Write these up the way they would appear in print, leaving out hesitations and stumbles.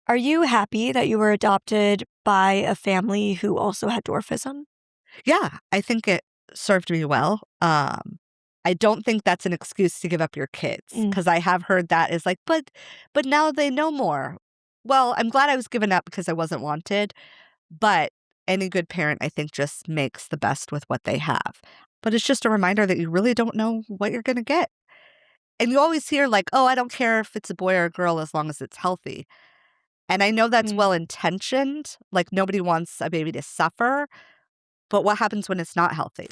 Are you happy that you were adopted by a family who also had dwarfism? Yeah, I think it served me well. I don't think that's an excuse to give up your kids Mm. because I have heard that is like, but now they know more. Well, I'm glad I was given up because I wasn't wanted, but any good parent, I think, just makes the best with what they have. But it's just a reminder that you really don't know what you're going to get. And you always hear like, oh, I don't care if it's a boy or a girl as long as it's healthy. And I know that's Mm. well intentioned. Like nobody wants a baby to suffer. But what happens when it's not healthy?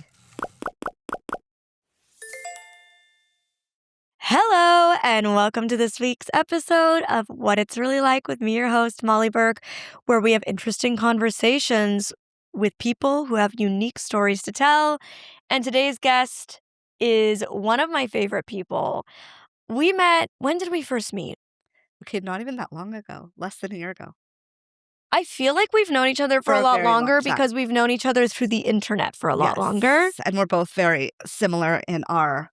Hello, and welcome to this week's episode of What It's Really Like with me, your host, Molly Burke, where we have interesting conversations with people who have unique stories to tell. And today's guest is one of my favorite people. We met, when did we first meet? Okay, not even that long ago, less than a year ago. I feel like we've known each other for For a a lot very long longer time. because we've known each other through the internet for a lot longer. Yes, and we're both very similar in our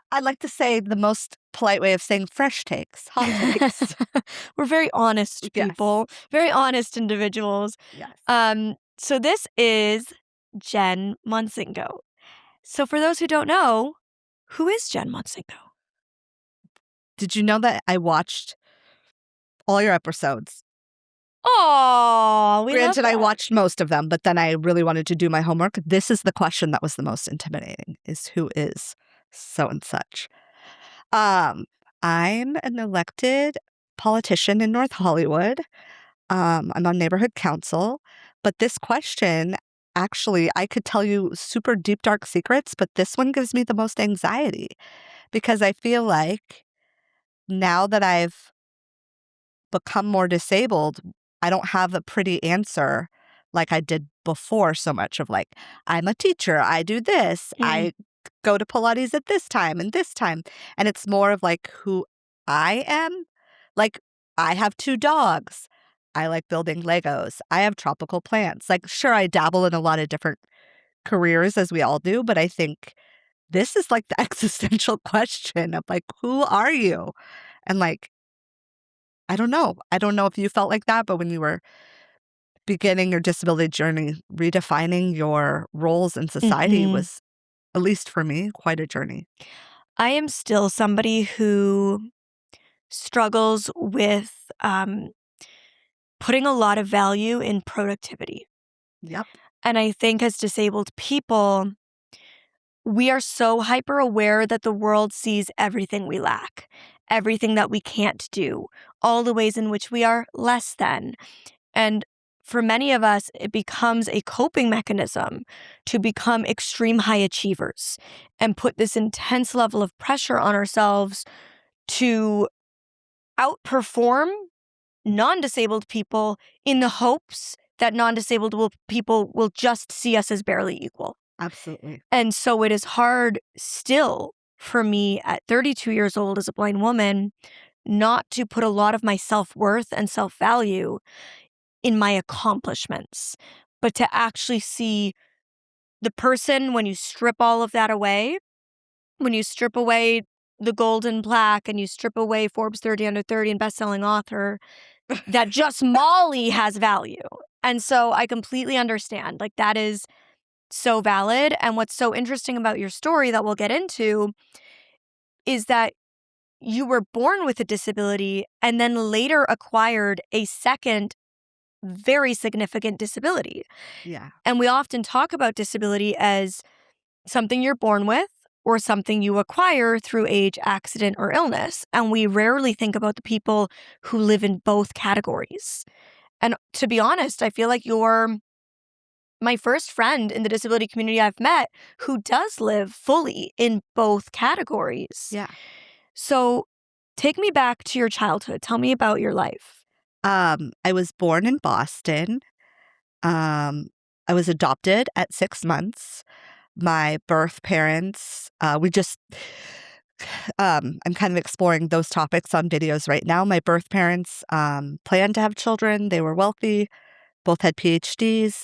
I like to say the most polite way of saying fresh takes, hot takes. We're very honest Yes, people, very honest individuals. yes. So this is Jen Montzingo. So for those who don't know, who is Jen Montzingo? Did you know that I watched all your episodes? Oh, we love Granted, I that. watched most of them, but then I really wanted to do my homework. This is the question that was the most intimidating, is who is so and such? Um, I'm an elected politician in North Hollywood. I'm on neighborhood council, but this question, actually, I could tell you super deep, dark secrets, but this one gives me the most anxiety because I feel like now that I've become more disabled, I don't have a pretty answer like I did before so much of like, I'm a teacher, I do this, I go to Pilates at this time and this time. And it's more of like who I am. Like, I have 2 dogs. I like building Legos. I have tropical plants. Like, sure, I dabble in a lot of different careers as we all do, but I think this is like the existential question of like, who are you? And like, I don't know. I don't know if you felt like that, but when you were beginning your disability journey, redefining your roles in society Mhm. was, at least for me, quite a journey. I am still somebody who struggles with putting a lot of value in productivity. Yep. And I think as disabled people, we are so hyper aware that the world sees everything we lack, everything that we can't do, all the ways in which we are less than. And for many of us, it becomes a coping mechanism to become extreme high achievers and put this intense level of pressure on ourselves to outperform non-disabled people in the hopes that non-disabled people will just see us as barely equal. Absolutely. And so it is hard still for me at 32 years old as a blind woman not to put a lot of my self-worth and self-value in my accomplishments, but to actually see the person when you strip all of that away, when you strip away the golden plaque and you strip away Forbes 30 under 30 and best-selling author, that just Molly has value. And so I completely understand. Like, that is so valid. And what's so interesting about your story that we'll get into is that you were born with a disability and then later acquired a second very significant disability. Yeah. And we often talk about disability as something you're born with or something you acquire through age, accident, or illness. And we rarely think about the people who live in both categories. And to be honest, I feel like you're my first friend in the disability community I've met who does live fully in both categories. Yeah. So take me back to your childhood. Tell me about your life. I was born in Boston. I was adopted at 6 months. My birth parents, I'm kind of exploring those topics on videos right now. My birth parents planned to have children. They were wealthy, both had PhDs.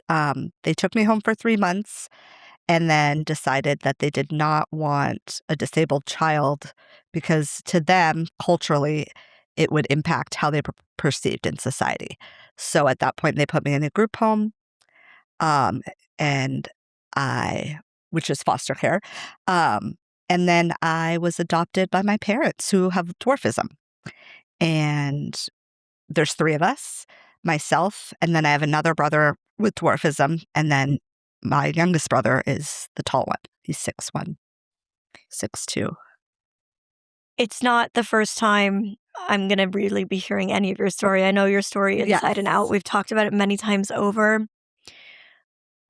They took me home for 3 months and then decided that they did not want a disabled child because to them, culturally, it would impact how they were perceived in society. So at that point, they put me in a group home, um, and which is foster care. And then I was adopted by my parents who have dwarfism. And there's three of us, myself, and then I have another brother with dwarfism. And then my youngest brother is the tall one. He's 6'1", 6'2". It's not the first time I'm going to really be hearing any of your story. I know your story inside and out. We've talked about it many times over.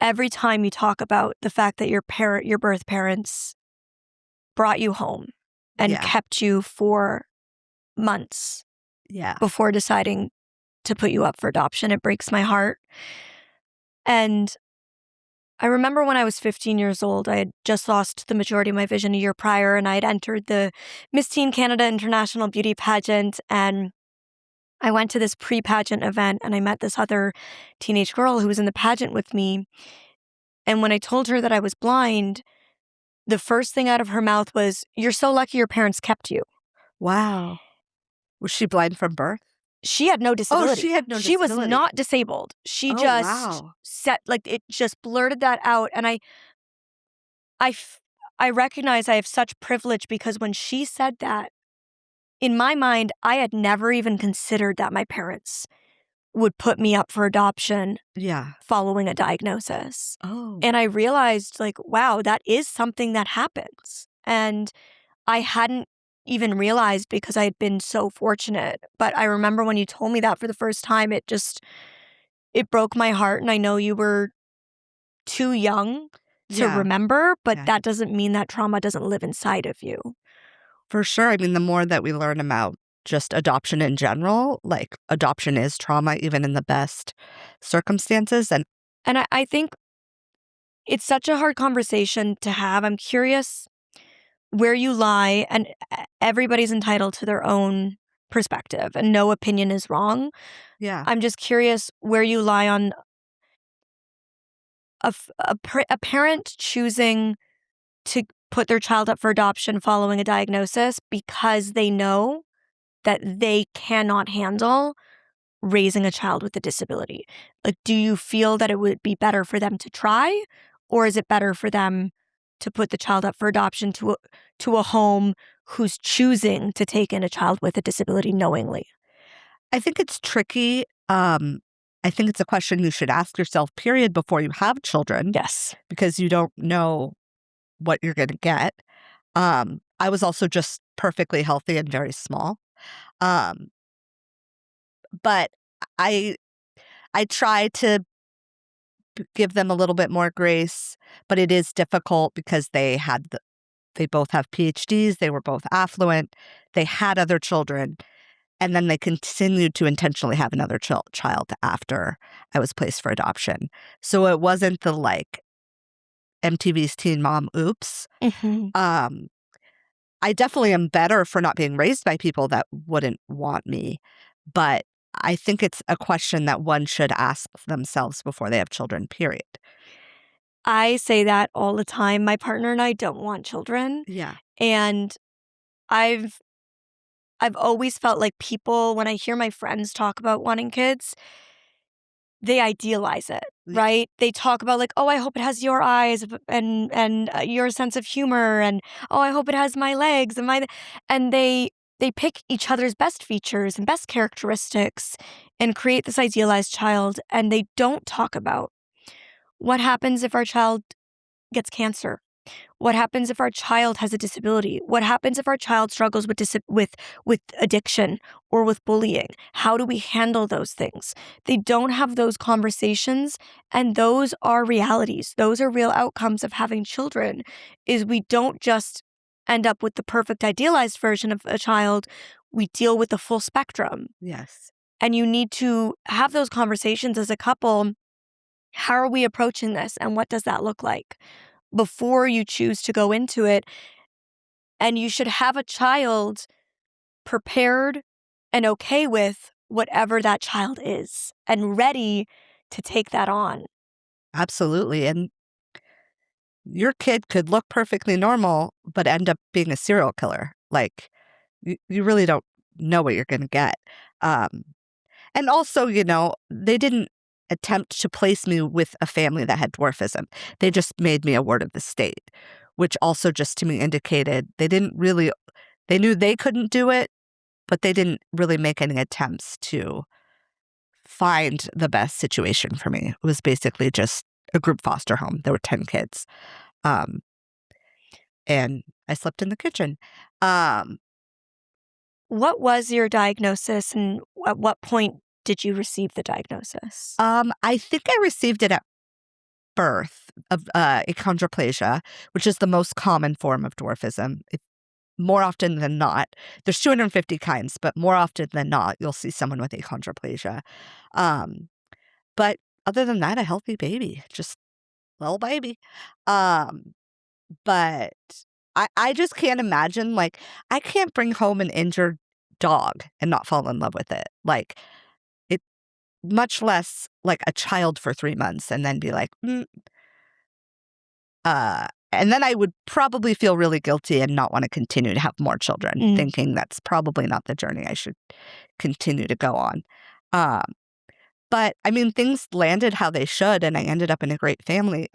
Every time you talk about the fact that your birth parents brought you home and kept you for months before deciding to put you up for adoption, it breaks my heart. And I remember when I was 15 years old, I had just lost the majority of my vision a year prior, and I had entered the Miss Teen Canada International Beauty Pageant, and I went to this pre-pageant event, and I met this other teenage girl who was in the pageant with me. And when I told her that I was blind, the first thing out of her mouth was, "You're so lucky your parents kept you." Wow. Was she blind from birth? She had no disability. Oh, she had no She was disability. not disabled. She just said, like, it just blurted that out. And I recognize I have such privilege because when she said that, in my mind, I had never even considered that my parents would put me up for adoption following a diagnosis. Oh. And I realized, like, wow, that is something that happens. And I hadn't even realized because I had been so fortunate. But I remember when you told me that for the first time, it broke my heart. And I know you were too young to remember, but that doesn't mean that trauma doesn't live inside of you. For sure. I mean, the more that we learn about just adoption in general, like adoption is trauma, even in the best circumstances. And I think it's such a hard conversation to have. I'm curious where you lie, and everybody's entitled to their own perspective, and no opinion is wrong. I'm just curious where you lie on a parent choosing to put their child up for adoption following a diagnosis because they know that they cannot handle raising a child with a disability. Like, do you feel that it would be better for them to try, or is it better for them to put the child up for adoption to a home who's choosing to take in a child with a disability knowingly? I think it's tricky. I think it's a question you should ask yourself, period, before you have children. Yes. Because you don't know what you're going to get. I was also just perfectly healthy and very small. But I try to give them a little bit more grace, but it is difficult because they both have PhDs, they were both affluent, they had other children, and then they continued to intentionally have another child after I was placed for adoption. So it wasn't the like MTV's Teen Mom oops. Mm-hmm. I definitely am better for not being raised by people that wouldn't want me, but I think it's a question that one should ask themselves before they have children, period. I say that all the time. My partner and I don't want children. Yeah. And I've always felt like people, when I hear my friends talk about wanting kids, they idealize it, right? They talk about like, oh, I hope it has your eyes and your sense of humor, and oh, I hope it has my legs and they pick each other's best features and best characteristics and create this idealized child, and they don't talk about what happens if our child gets cancer. What happens if our child has a disability? What happens if our child struggles with addiction or with bullying? How do we handle those things? They don't have those conversations, and those are realities. Those are real outcomes of having children, is we don't just end up with the perfect idealized version of a child. We deal with the full spectrum. Yes. And you need to have those conversations as a couple. How are we approaching this, and what does that look like before you choose to go into it? And you should have a child prepared and okay with whatever that child is and ready to take that on. Absolutely. And your kid could look perfectly normal, but end up being a serial killer. Like, you really don't know what you're going to get. And also, they didn't attempt to place me with a family that had dwarfism. They just made me a ward of the state, which also just to me indicated they knew they couldn't do it, but they didn't really make any attempts to find the best situation for me. It was basically just a group foster home. There were 10 kids. Um, and I slept in the kitchen. What was your diagnosis, and at what point did you receive the diagnosis? I think I received it at birth of achondroplasia, which is the most common form of dwarfism. More often than not, there's 250 kinds, but more often than not, you'll see someone with achondroplasia. But other than that, a healthy baby, just little baby. Um, but I just can't imagine, like, I can't bring home an injured dog and not fall in love with it. Like, it, much less like a child for 3 months and then be like, and then I would probably feel really guilty and not want to continue to have more children, thinking that's probably not the journey I should continue to go on. But I mean, things landed how they should, and I ended up in a great family.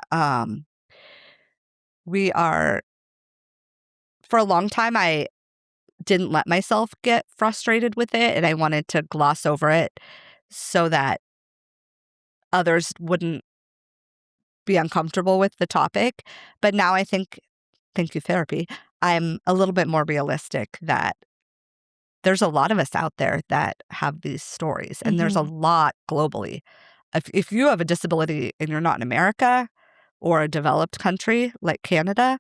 For a long time, I didn't let myself get frustrated with it, and I wanted to gloss over it so that others wouldn't be uncomfortable with the topic. But now I think, thank you, therapy, I'm a little bit more realistic that there's a lot of us out there that have these stories, and there's a lot globally. If you have a disability and you're not in America or a developed country like Canada,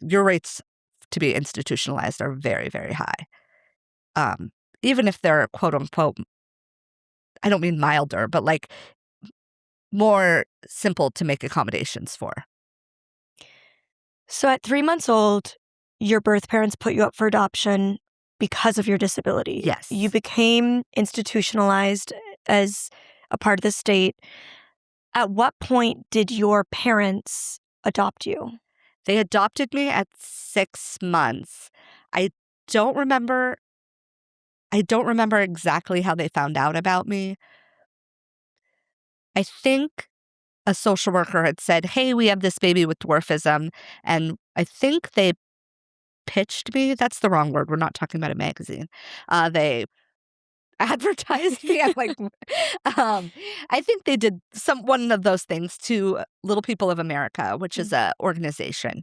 your rates to be institutionalized are very, very high. Even if they're quote unquote, I don't mean milder, but like more simple to make accommodations for. So at 3 months old, your birth parents put you up for adoption because of your disability. Yes. You became institutionalized as a part of the state. At what point did your parents adopt you? They adopted me at 6 months. I don't remember exactly how they found out about me. I think a social worker had said, "Hey, we have this baby with dwarfism." And I think they pitched me. That's the wrong word. We're not talking about a magazine. They advertised me. I'm like, I think they did one of those things to Little People of America, which is a organization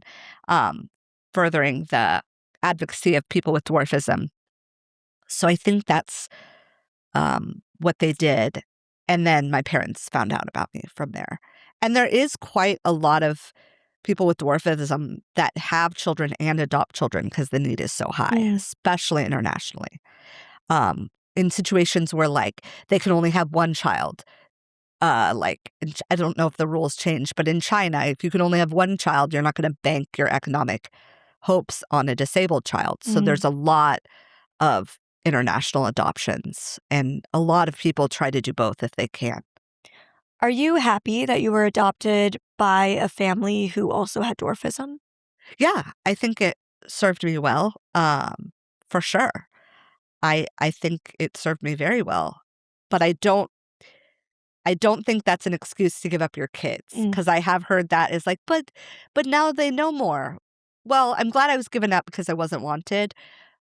furthering the advocacy of people with dwarfism. So I think that's what they did. And then my parents found out about me from there. And there is quite a lot of people with dwarfism that have children and adopt children because the need is so high, especially internationally. In situations where, like, they can only have one child. I don't know if the rules change, but in China, if you can only have one child, you're not going to bank your economic hopes on a disabled child. So there's a lot of international adoptions, and a lot of people try to do both if they can. Are you happy that you were adopted by a family who also had dwarfism? Yeah, I think it served me well, for sure. I think it served me very well, but I don't think that's an excuse to give up your kids, because I have heard that is like, but now they know more. Well, I'm glad I was given up because I wasn't wanted,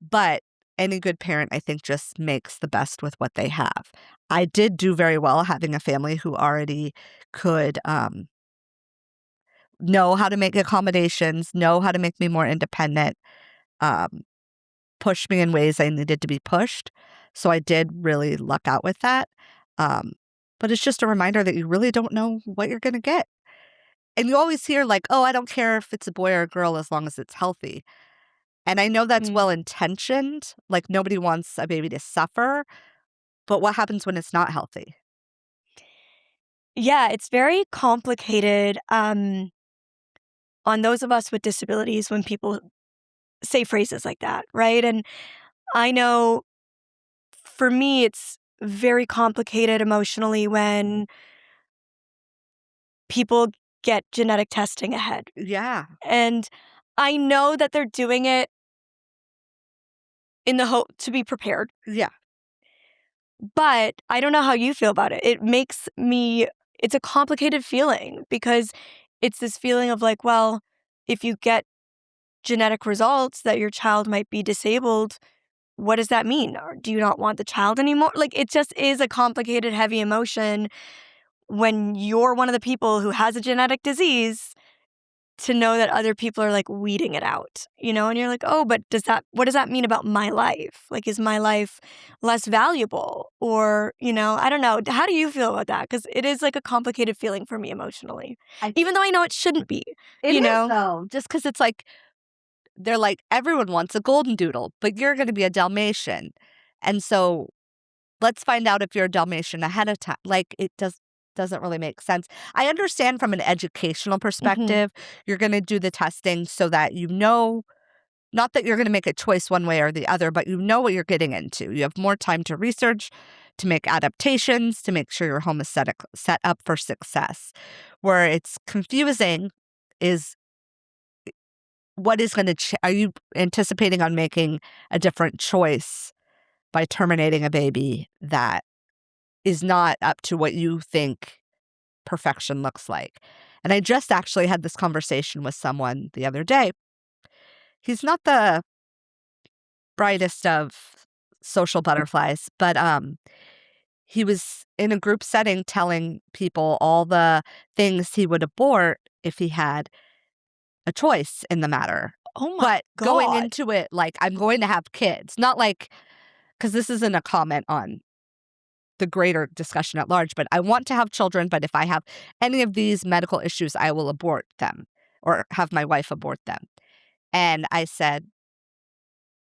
but any good parent, I think, just makes the best with what they have. I did do very well having a family who already could know how to make accommodations, know how to make me more independent, push me in ways I needed to be pushed. So I did really luck out with that. But it's just a reminder that you really don't know what you're going to get. And you always hear like, oh, I don't care if it's a boy or a girl as long as it's healthy. And I know that's well-intentioned. Like, nobody wants a baby to suffer. But what happens when it's not healthy? Yeah, it's very complicated on those of us with disabilities when people say phrases like that, right? And I know for me, it's very complicated emotionally when people get genetic testing ahead. Yeah. And I know that they're doing it in the hope to be prepared. Yeah. But I don't know how you feel about it. It's a complicated feeling because it's this feeling of like, well, if you get genetic results that your child might be disabled, what does that mean? Or do you not want the child anymore? Like, it just is a complicated, heavy emotion when you're one of the people who has a genetic disease to know that other people are like weeding it out, and you're like, oh, but what does that mean about my life? Like, is my life less valuable? Or, I don't know. How do you feel about that? Because it is like a complicated feeling for me emotionally, even though I know it shouldn't be, It is, though, just because it's like, they're like, everyone wants a golden doodle, but you're going to be a Dalmatian. And so let's find out if you're a Dalmatian ahead of time. Like, it doesn't really make sense. I understand from an educational perspective, you're going to do the testing so that not that you're going to make a choice one way or the other, but you know what you're getting into. You have more time to research, to make adaptations, to make sure your home is set up for success. Where it's confusing is what is going to are you anticipating on making a different choice by terminating a baby that is not up to what you think perfection looks like? And I just actually had this conversation with someone the other day. He's not the brightest of social butterflies, but he was in a group setting telling people all the things he would abort if he had a choice in the matter. Oh my But God. going into it like, I'm going to have kids, not like, because this isn't a comment on the greater discussion at large, but I want to have children, but if I have any of these medical issues, I will abort them or have my wife abort them. And I said,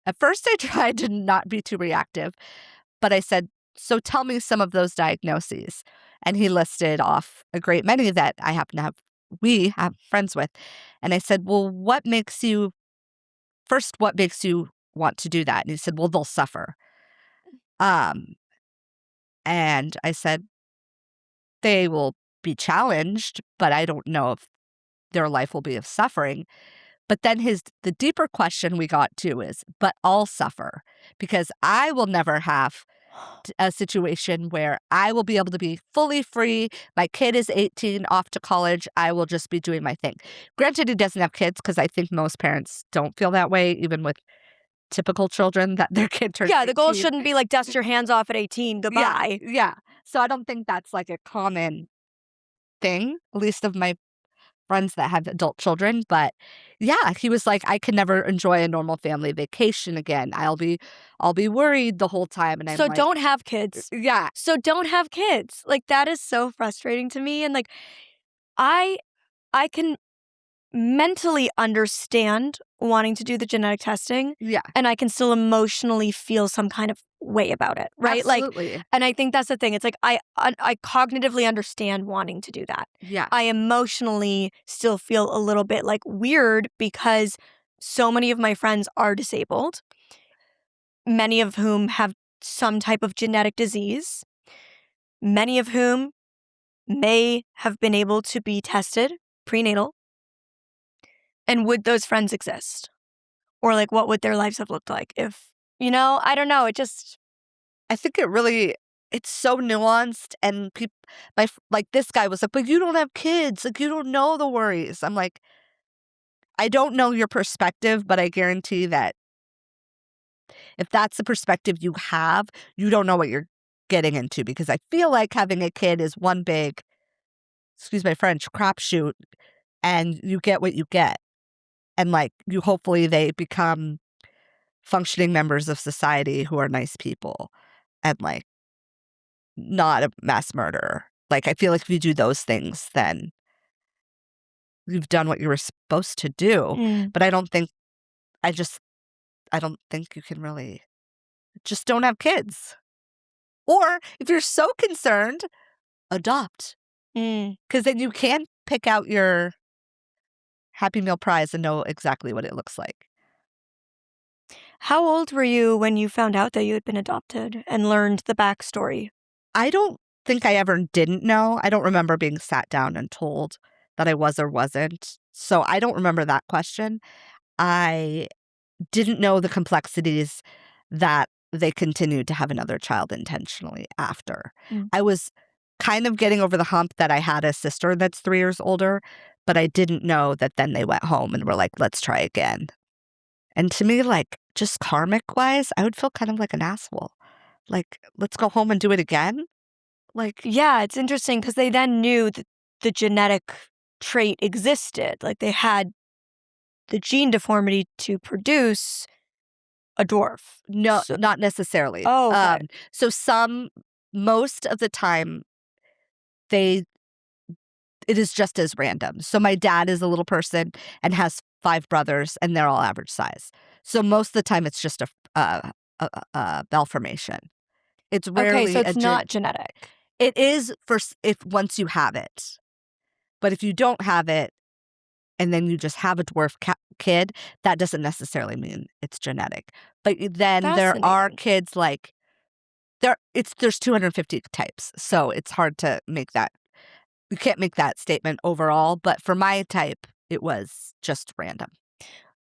at first I tried to not be too reactive, but I said, so tell me some of those diagnoses. And he listed off a great many that we have friends with. And I said, well, what makes you want to do that? And he said, well, they'll suffer. And I said, they will be challenged, but I don't know if their life will be of suffering. But then the deeper question we got to is, but I'll suffer because I will never have a situation where I will be able to be fully free. My kid is 18, off to college. I will just be doing my thing. Granted, he doesn't have kids because I think most parents don't feel that way, even with typical children, that their kid turns 18. The goal shouldn't be like dust your hands off at 18. Goodbye. Yeah. So I don't think that's like a common thing, at least of my friends that have adult children. But yeah, he was like, I can never enjoy a normal family vacation again. I'll be worried the whole time. And I'm So like, don't have kids. Yeah. So don't have kids. Like, that is so frustrating to me. And like, I can mentally understand wanting to do the genetic testing. Yeah. And I can still emotionally feel some kind of way about it, right? Absolutely. And I think that's the thing. It's like I cognitively understand wanting to do that. Yeah. I emotionally still feel a little bit like weird because so many of my friends are disabled, many of whom have some type of genetic disease, many of whom may have been able to be tested prenatal. And would those friends exist? Or like, what would their lives have looked like if, I don't know. I think it's so nuanced, and people, like this guy was like, but you don't have kids. Like, you don't know the worries. I'm like, I don't know your perspective, but I guarantee that if that's the perspective you have, you don't know what you're getting into, because I feel like having a kid is one big, excuse my French, crapshoot, and you get what you get. And like, hopefully they become functioning members of society who are nice people and like not a mass murderer. Like, I feel like if you do those things, then you've done what you were supposed to do. But I don't think you can really just don't have kids. Or if you're so concerned, adopt. Because then you can pick out your Happy Meal prize and know exactly what it looks like. How old were you when you found out that you had been adopted and learned the backstory? I don't think I ever didn't know. I don't remember being sat down and told that I was or wasn't. So I don't remember that question. I didn't know the complexities that they continued to have another child intentionally after. Mm. I was kind of getting over the hump that I had a sister that's 3 years older, but I didn't know that then they went home and were like, let's try again. And to me, like, just karmic-wise, I would feel kind of like an asshole. Like, let's go home and do it again? Like, Yeah, it's interesting because they then knew that the genetic trait existed. Like they had the gene deformity to produce a dwarf. no, So, not necessarily. oh, okay. So most of the time, it is just as random. So my dad is a little person and has 5 brothers, and they're all average size. So most of the time, it's just a malformation. It's Okay, so rarely it's not genetic. It is if once you have it, but if you don't have it, and then you just have a dwarf kid, that doesn't necessarily mean it's genetic. But then there are Fascinating. kids like there's 250 types, so it's hard to make that. You can't make that statement overall. But for my type, it was just random.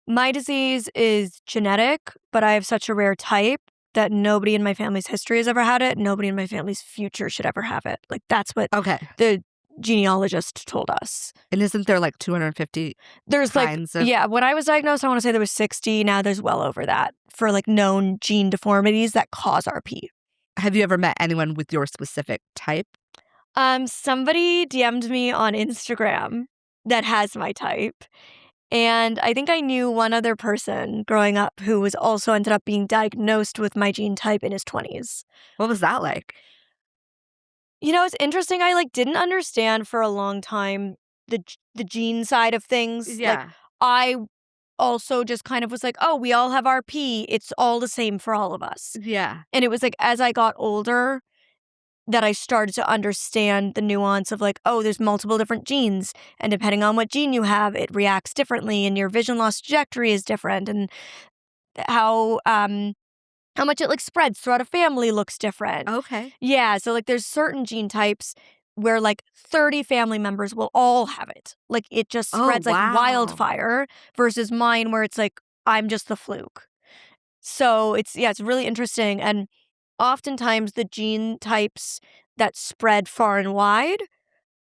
My disease is genetic, but I have such a rare type that nobody in my family's history has ever had it. Nobody in my family's future should ever have it. Like that's what Okay, the genealogist told us. and isn't there like 250 There's like, kinds of? yeah, when I was diagnosed, I want to say there was 60. Now there's well over that for like known gene deformities that cause RP. Have you ever met anyone with your specific type? Somebody DM'd me on Instagram that has my type. And I think I knew one other person growing up who was also ended up being diagnosed with my gene type in his 20s. What was that like? You know, it's interesting. I like didn't understand for a long time the gene side of things. Like Yeah. I also just kind of was like, "Oh, we all have RP. It's all the same for all of us." Yeah. And it was like as I got older that I started to understand the nuance of like, oh, there's multiple different genes, and depending on what gene you have, it reacts differently, and your vision loss trajectory is different, and how much it like spreads throughout a family looks different. Okay. Yeah, so like there's certain gene types where like 30 family members will all have it. Like it just Oh, spreads like wow. wildfire versus mine where it's like I'm just the fluke. So it's really interesting. And oftentimes the gene types that spread far and wide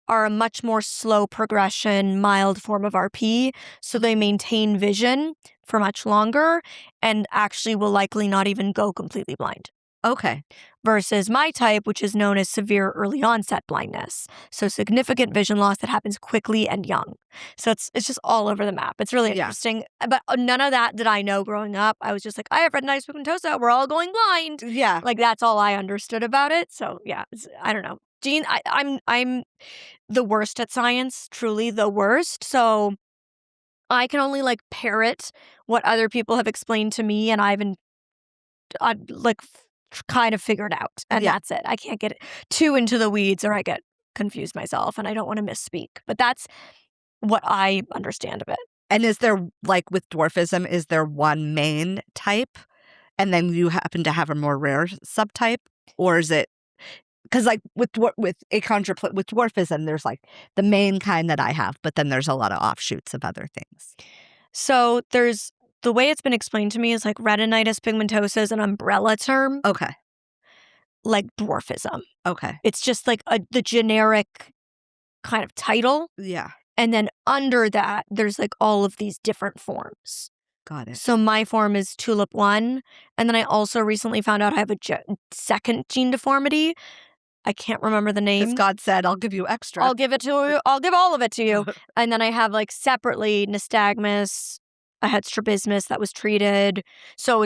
are a much more slow progression, mild form of RP. So they maintain vision for much longer and actually will likely not even go completely blind. Okay. Versus my type, which is known as severe early onset blindness. So significant vision loss that happens quickly and young. So it's just all over the map. It's really Yeah. interesting. But none of that did I know growing up. I was just like, I have retinitis pigmentosa. We're all going blind. Yeah. Like that's all I understood about it. So yeah, I don't know. Gene, I'm the worst at science, truly the worst. So I can only like parrot what other people have explained to me, and I've kind of figured out, and Yeah. that's it. I can't get too into the weeds, or I get confused myself, and I don't want to misspeak. But that's what I understand of it. And is there, like with dwarfism, is there one main type and then you happen to have a more rare subtype? Or is it, because like with dwarfism, there's like the main kind that I have, but then there's a lot of offshoots of other things. So there's the way it's been explained to me is like retinitis pigmentosa is an umbrella term, Okay. like dwarfism. Okay. It's just like the generic kind of title. Yeah. And then under that, there's like all of these different forms. Got it. So my form is Tulip 1. And then I also recently found out I have a second gene deformity. I can't remember the Because name. God said, I'll give you extra. I'll give it to you. I'll give all of it to you. And then I have like separately nystagmus. I had strabismus that was treated. So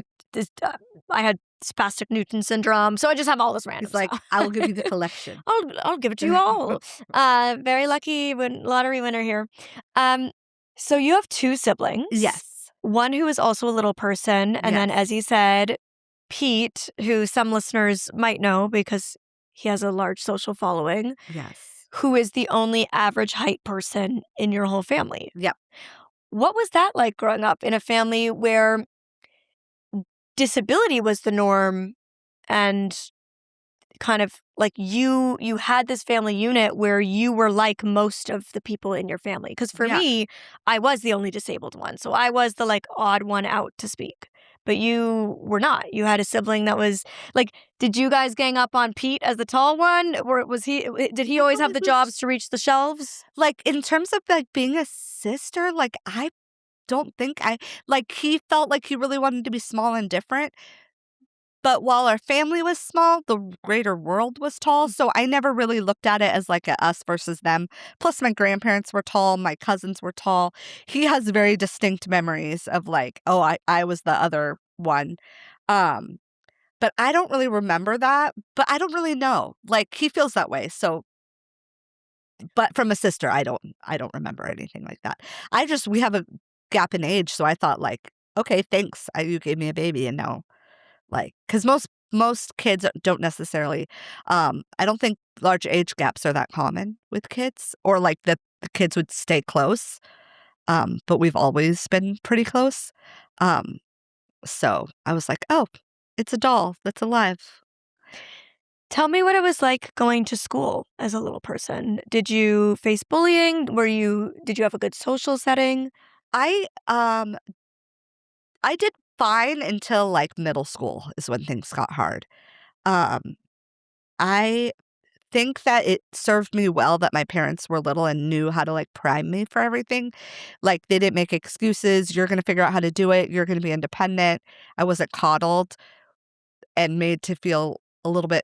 I had spastic Newton syndrome. So I just have all this random He's like, stuff. I'll give you the collection. I'll give it to you all. Very lucky lottery winner here. So you have 2 siblings. Yes. One who is also a little person, and then, Yes. as you said, Pete, who some listeners might know because he has a large social following, Yes. who is the only average height person in your whole family. Yep. What was that like growing up in a family where disability was the norm and kind of like you had this family unit where you were like most of the people in your family? Because for Yeah. me, I was the only disabled one. So I was the like odd one out to speak. but you were not. You had a sibling that was like, did you guys gang up on Pete as the tall one? Or did he always have the jobs to reach the shelves? Like, in terms of, like, being a sister, like, I don't think he felt like he really wanted to be small and different. But while our family was small, the greater world was tall, so I never really looked at it as, like, a us versus them. Plus, my grandparents were tall, my cousins were tall. He has very distinct memories of, like, "Oh, I was the other one." Um, but I don't really remember that, but I don't really know. Like, he feels that way, so but from a sister, I don't remember anything like that. We have a gap in age, so I thought, like, "Okay, thanks. You gave me a baby, and now." Like, because most kids don't necessarily, I don't think large age gaps are that common with kids, or like the kids would stay close, but we've always been pretty close. Um, so I was like, "Oh, it's a doll that's alive." Tell me what it was like going to school as a little person. Did you face bullying? Did you have a good social setting? I, um I did fine until, like, middle school is when things got hard. Um, I think that it served me well that my parents were little and knew how to, like, prime me for everything. Like, they didn't make excuses, "You're gonna figure out how to do it, you're gonna be independent." I wasn't coddled and made to feel a little bit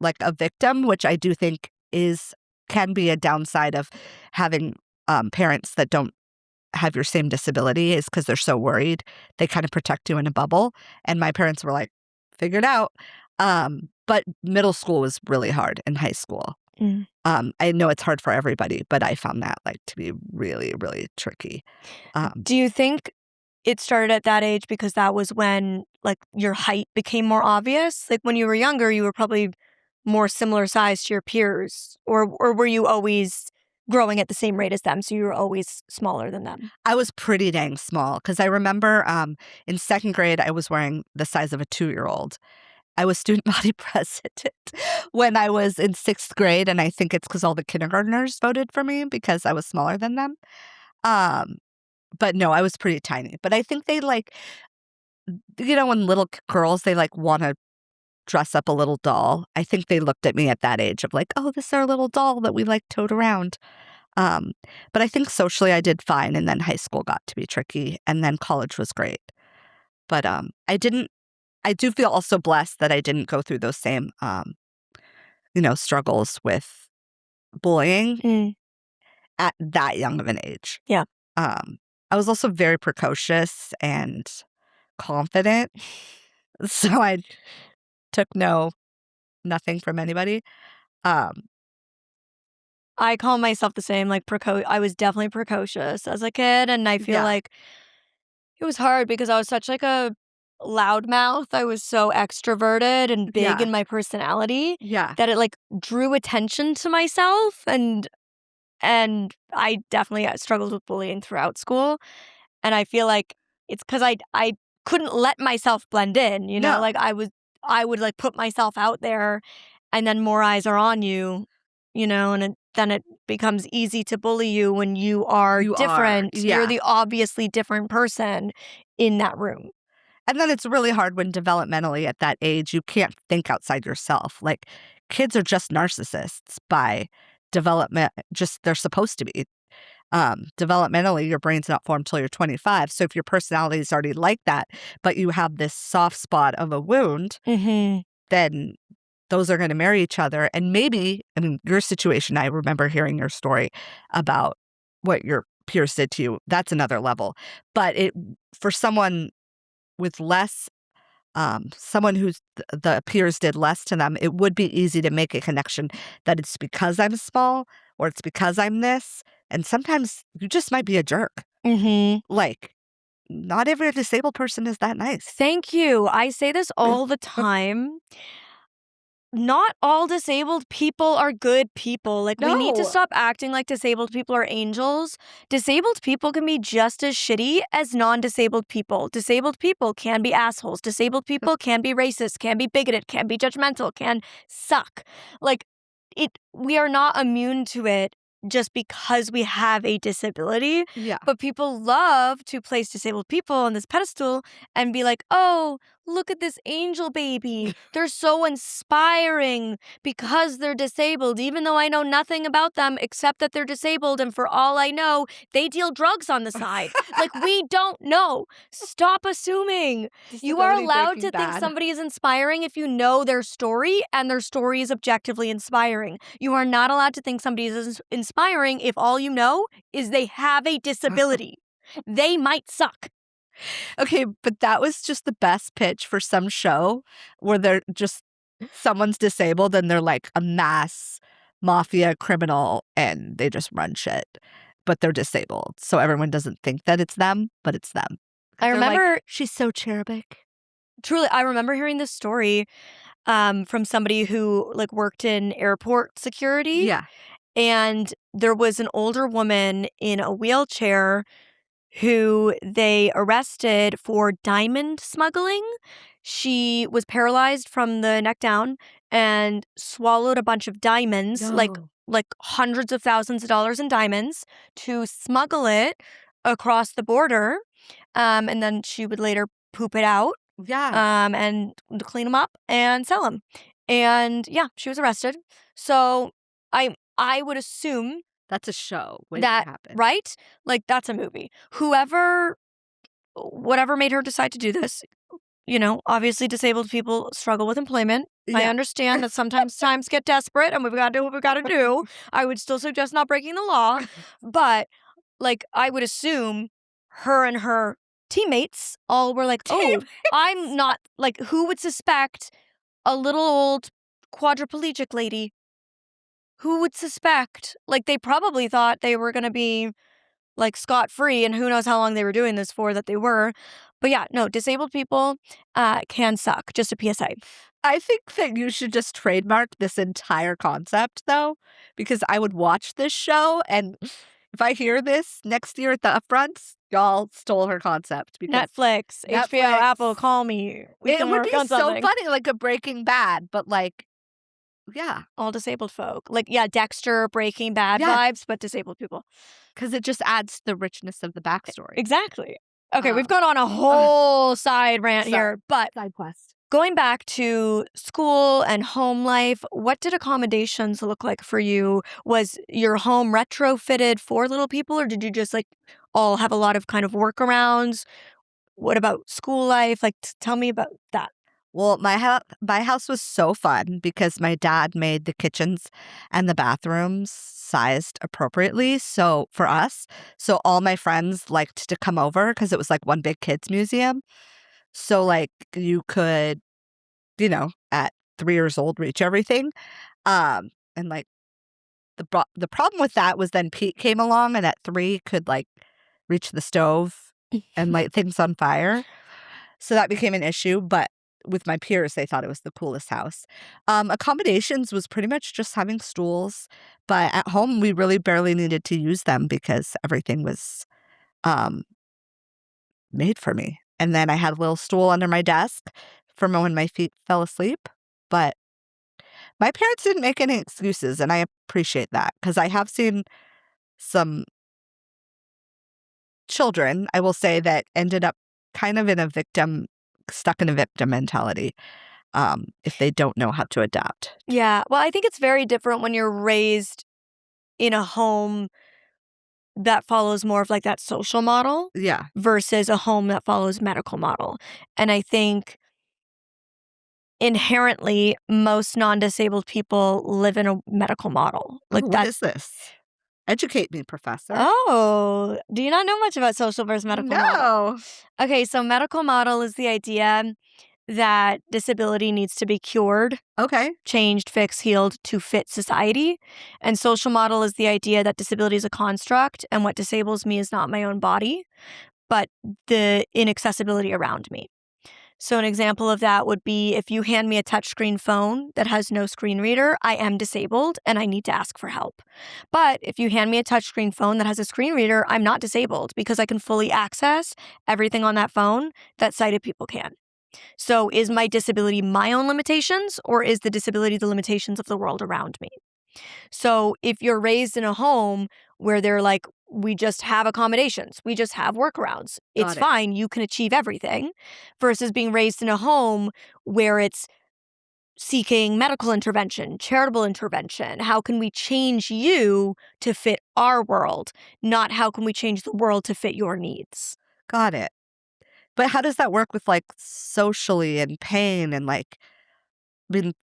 like a victim, which I do think can be a downside of having, parents that don't have your same disability, is because 'cause they're so worried. They kinda protect you in a bubble, and my parents were like, "Figure it out." But middle school was really hard, and high school. Mm. I know it's hard for everybody, but I found that, like, to be really, really tricky. Do you think it started at that age because that was when, like, your height became more obvious? Like, when you were younger, you were probably more similar size to your peers, or were you always growing at the same rate as them, so you were always smaller than them? I was pretty dang small because I remember, in 2nd grade, I was wearing the size of a 2-year-old. I was student body president when I was in 6th grade, and I think it's because all the kindergartners voted for me because I was smaller than them. Um, but no, I was pretty tiny. But I think they, like, when little girls, they, like, wanna dress up a little doll. I think they looked at me at that age of like, "Oh, this is our little doll that we, like, tote around." Um, but I think socially I did fine, and then high school got to be tricky, and then college was great. But, I do feel also blessed that I didn't go through those same, struggles with bullying Mm, at that young of an age. yeah. Um, I was also very precocious and confident, so I took nothing from anybody. Um, I call myself the same, like, I was definitely precocious as a kid, and I feel yeah, like it was hard because I was such, like, a loudmouth. I was so extroverted and big yeah, in my personality yeah. that it, like, drew attention to myself, and I definitely, struggled with bullying throughout school, and I feel like it's 'cause I couldn't let myself blend in, No, like, I would, like, put myself out there, and then more eyes are on you, and then it becomes easy to bully you when you are you are, different. You're yeah. the obviously different person in that room. And then it's really hard when developmentally at that age, you can't think outside yourself. Like, kids are just narcissists by development, just they're supposed to be. Developmentally, your brain's not formed till you're 25. So if your personality is already like that, but you have this soft spot of a wound, Mhm. then those are going to marry each other. And maybe, I mean, your situation, I remember hearing your story about what your peers did to you. That's another level. But for someone with less, someone who's the peers did less to them, it would be easy to make a connection that it's because I'm small or it's because I'm this. And sometimes you just might be a jerk. Mhm. Like, not every disabled person is that nice. Thank you. I say this all the time. Not all disabled people are good people. Like, we need to No. stop acting like disabled people are angels. Disabled people can be just as shitty as non-disabled people. Disabled people can be assholes. Disabled people can be racist, can be bigoted, can be judgmental, can suck. Like, we are not immune to it. just because we have a disability. Yeah. But people love to place disabled people on this pedestal and be like, oh, look at this angel baby. They're so inspiring because they're disabled, even though I know nothing about them except that they're disabled. And for all I know, they deal drugs on the side. Like, we don't know. Stop assuming. You are Disability allowed Breaking to think Bad. somebody is inspiring if you know their story and their story is objectively inspiring. You are not allowed to think somebody is inspiring if all you know is they have a disability. They might suck. Okay, but that was just the best pitch for some show where they're just someone's disabled and they're like a mass mafia criminal and they just run shit, but they're disabled. So everyone doesn't think that it's them, but it's them. I They're like, remember, she's so cherubic. truly, I remember hearing this story from somebody who like worked in airport security. Yeah. And there was an older woman in a wheelchair who they arrested for diamond smuggling. She was paralyzed from the neck down and swallowed a bunch of diamonds, like hundreds of thousands of dollars in diamonds, to smuggle it across the border. And then she would later poop it out. Yeah. And clean them up and sell them. And yeah, she was arrested. So I would assume That's a show waiting that, to happen. right? Like, that's a movie. Whatever made her decide to do this, obviously disabled people struggle with employment. I Yeah. understand that sometimes times get desperate and we've got to do what we've got to do. I would still suggest not breaking the law. But, like, I would assume her and her teammates all were like, oh, I'm not, like, who would suspect a little old quadriplegic lady? Who would suspect? Like, they probably thought they were going to be, like, scot-free, and who knows how long they were doing this for that they were. But yeah, no, disabled people can suck. Just a PSA. I think that you should just trademark this entire concept, though, because I would watch this show, and if I hear this next year at the upfronts, y'all stole her concept. Because Netflix, HBO, Apple, call me. It would be so something. funny, like a Breaking Bad, but like, yeah. All disabled folk. Like, yeah, Dexter, Breaking Bad vibes, but disabled people. Because it just adds to the richness of the backstory. Exactly. Okay, we've gone on a whole side rant here, but Side quest. going back to school and home life, what did accommodations look like for you? Was your home retrofitted for little people, or did you just like all have a lot of kind of workarounds? What about school life? Like, tell me about that. Well, my house was so fun because my dad made the kitchens and the bathrooms sized appropriately. So for us, so all my friends liked to come over because it was like one big kids museum. So like you could, at 3 years old, reach everything. And like the problem with that was then Pete came along and at 3 could like reach the stove and light things on fire. So that became an issue. But with my peers, they thought it was the coolest house. Accommodations was pretty much just having stools. But at home, we really barely needed to use them because everything was made for me. And then I had a little stool under my desk for when my feet fell asleep. But my parents didn't make any excuses, and I appreciate that because I have seen some children, I will say, that ended up kind of stuck in a victim mentality if they don't know how to adapt. Yeah, well, I think it's very different when you're raised in a home that follows more of like that social model Yeah. versus a home that follows medical model. And I think inherently most non-disabled people live in a medical model. Like, What is this? Educate me, professor. Oh, do you not know much about social versus medical model? No. Okay, so medical model is the idea that disability needs to be cured, Okay. changed, fixed, healed to fit society. And social model is the idea that disability is a construct and what disables me is not my own body, but the inaccessibility around me. So an example of that would be if you hand me a touchscreen phone that has no screen reader, I am disabled and I need to ask for help. But if you hand me a touchscreen phone that has a screen reader, I'm not disabled because I can fully access everything on that phone that sighted people can. So is my disability my own limitations, or is the disability the limitations of the world around me? So if you're raised in a home where they're like, we just have accommodations, we just have workarounds, it's Got it. fine, you can achieve everything, versus being raised in a home where it's seeking medical intervention, charitable intervention. How can we change you to fit our world? Not how can we change the world to fit your needs? Got it. But how does that work with, like, socially and pain and, like, I mean,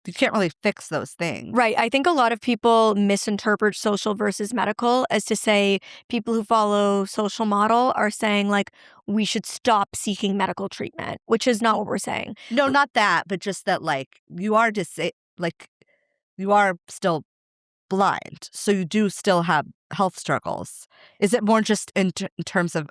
you can't really fix those things. Right. I think a lot of people misinterpret social versus medical as to say people who follow social model are saying, like, we should stop seeking medical treatment, which is not what we're saying. No, not that, but just that, like, you are like, you are still blind, so you do still have health struggles. Is it more just in terms of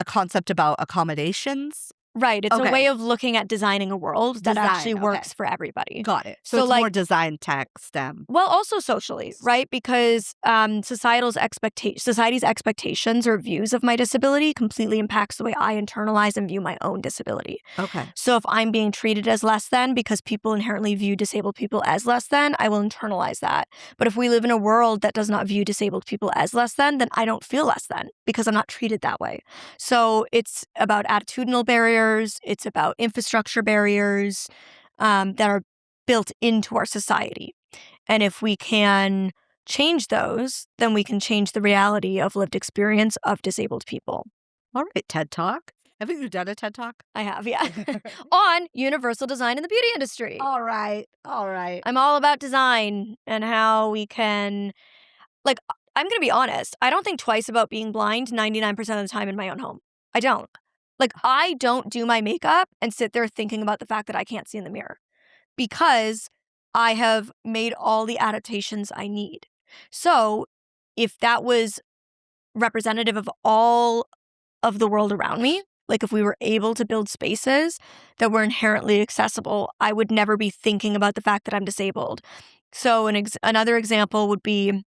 a concept about accommodations? Right. It's a Okay. way of looking at designing a world that actually Design, works okay. for everybody. Got it. So So, it's like, more design tech STEM. well, also socially, right? Because society's expectations or views of my disability completely impacts the way I internalize and view my own disability. Okay. So if I'm being treated as less than because people inherently view disabled people as less than, I will internalize that. But if we live in a world that does not view disabled people as less than, then I don't feel less than because I'm not treated that way. So it's about attitudinal barriers. It's about infrastructure barriers that are built into our society. And if we can change those, then we can change the reality of lived experience of disabled people. All right, TED Talk. Haven't you done a TED Talk? I have, yeah. On universal design in the beauty industry. All right. I'm all about design and how we can, like, I'm going to be honest. I don't think twice about being blind 99% of the time in my own home. I don't. Like, I don't do my makeup and sit there thinking about the fact that I can't see in the mirror because I have made all the adaptations I need. So if that was representative of all of the world around me, like if we were able to build spaces that were inherently accessible, I would never be thinking about the fact that I'm disabled. So another example would be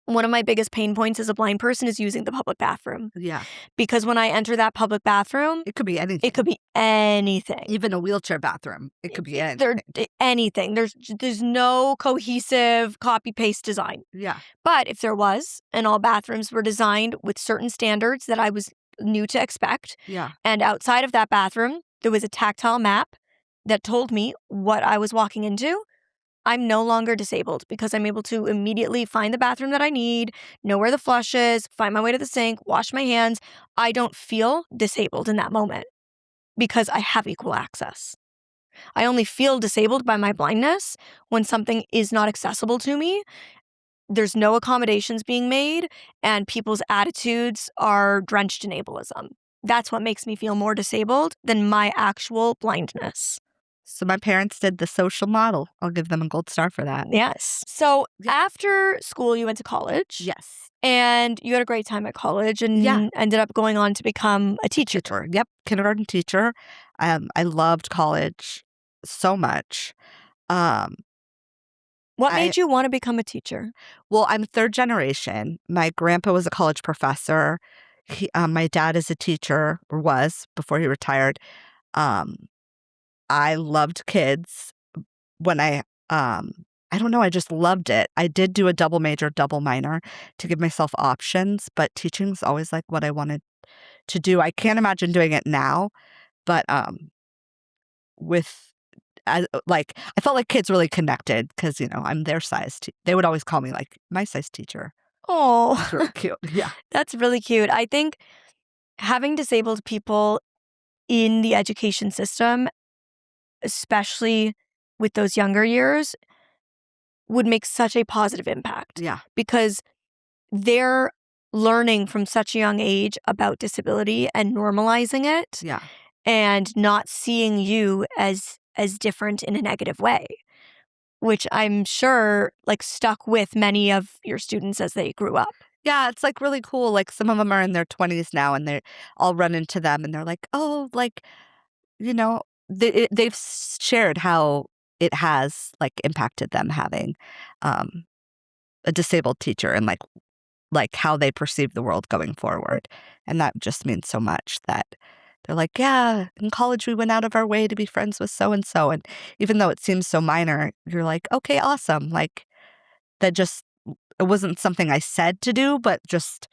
one of my biggest pain points as a blind person is using the public bathroom. Yeah. Because when I enter that public bathroom, It could be anything. it could be anything. Even a wheelchair bathroom. It could be anything. Anything. There's no cohesive copy-paste design. Yeah. But if there was, and all bathrooms were designed with certain standards that I was new to expect, Yeah. and outside of that bathroom, there was a tactile map that told me what I was walking into, I'm no longer disabled because I'm able to immediately find the bathroom that I need, know where the flush is, find my way to the sink, wash my hands. I don't feel disabled in that moment because I have equal access. I only feel disabled by my blindness when something is not accessible to me. There's no accommodations being made, and people's attitudes are drenched in ableism. That's what makes me feel more disabled than my actual blindness. So my parents did the social model. I'll give them a gold star for that. Yes. So after school, you went to college. Yes. And you had a great time at college and ended up going on to become a teacher. Yep. Kindergarten teacher. I loved college so much. What made you want to become a teacher? Well, I'm third generation. My grandpa was a college professor. My dad is a teacher, or was before he retired. I loved kids. When I don't know, I just loved it. I did do a double major, double minor to give myself options, but teaching's always like what I wanted to do. I can't imagine doing it now, but I felt like kids really connected because, I'm their size. They would always call me like my size teacher. Oh, That's really cute. Yeah. That's really cute. I think having disabled people in the education system, especially with those younger years, would make such a positive impact. Yeah. Because they're learning from such a young age about disability and normalizing it. Yeah. And not seeing you as different in a negative way, which I'm sure stuck with many of your students as they grew up. Yeah, it's really cool. Some of them are in their 20s now, and I'll run into them and they're like, oh, they've shared how it has impacted them having a disabled teacher and how they perceive the world going forward. And that just means so much that They're like, yeah, in college we went out of our way to be friends with so-and-so. And even though it seems so minor, you're like, okay, awesome. Like that just, it wasn't something I said to do, but just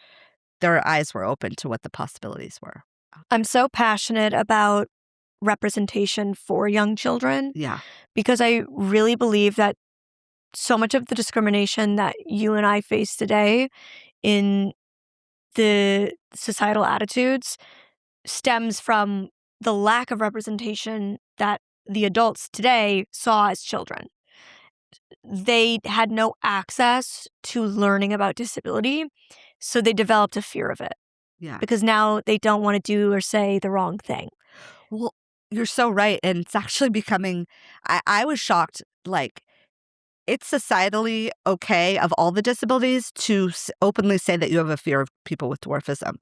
their eyes were open to what the possibilities were. I'm so passionate about representation for young children Yeah. because I really believe that so much of the discrimination that you and I face today in the societal attitudes stems from the lack of representation that the adults today saw as children. They had no access to learning about disability, so they developed a fear of it Yeah. because now they don't want to do or say the wrong thing. Well, you're so right. And it's actually becoming, I was shocked. Like, it's societally okay of all the disabilities to openly say that you have a fear of people with dwarfism.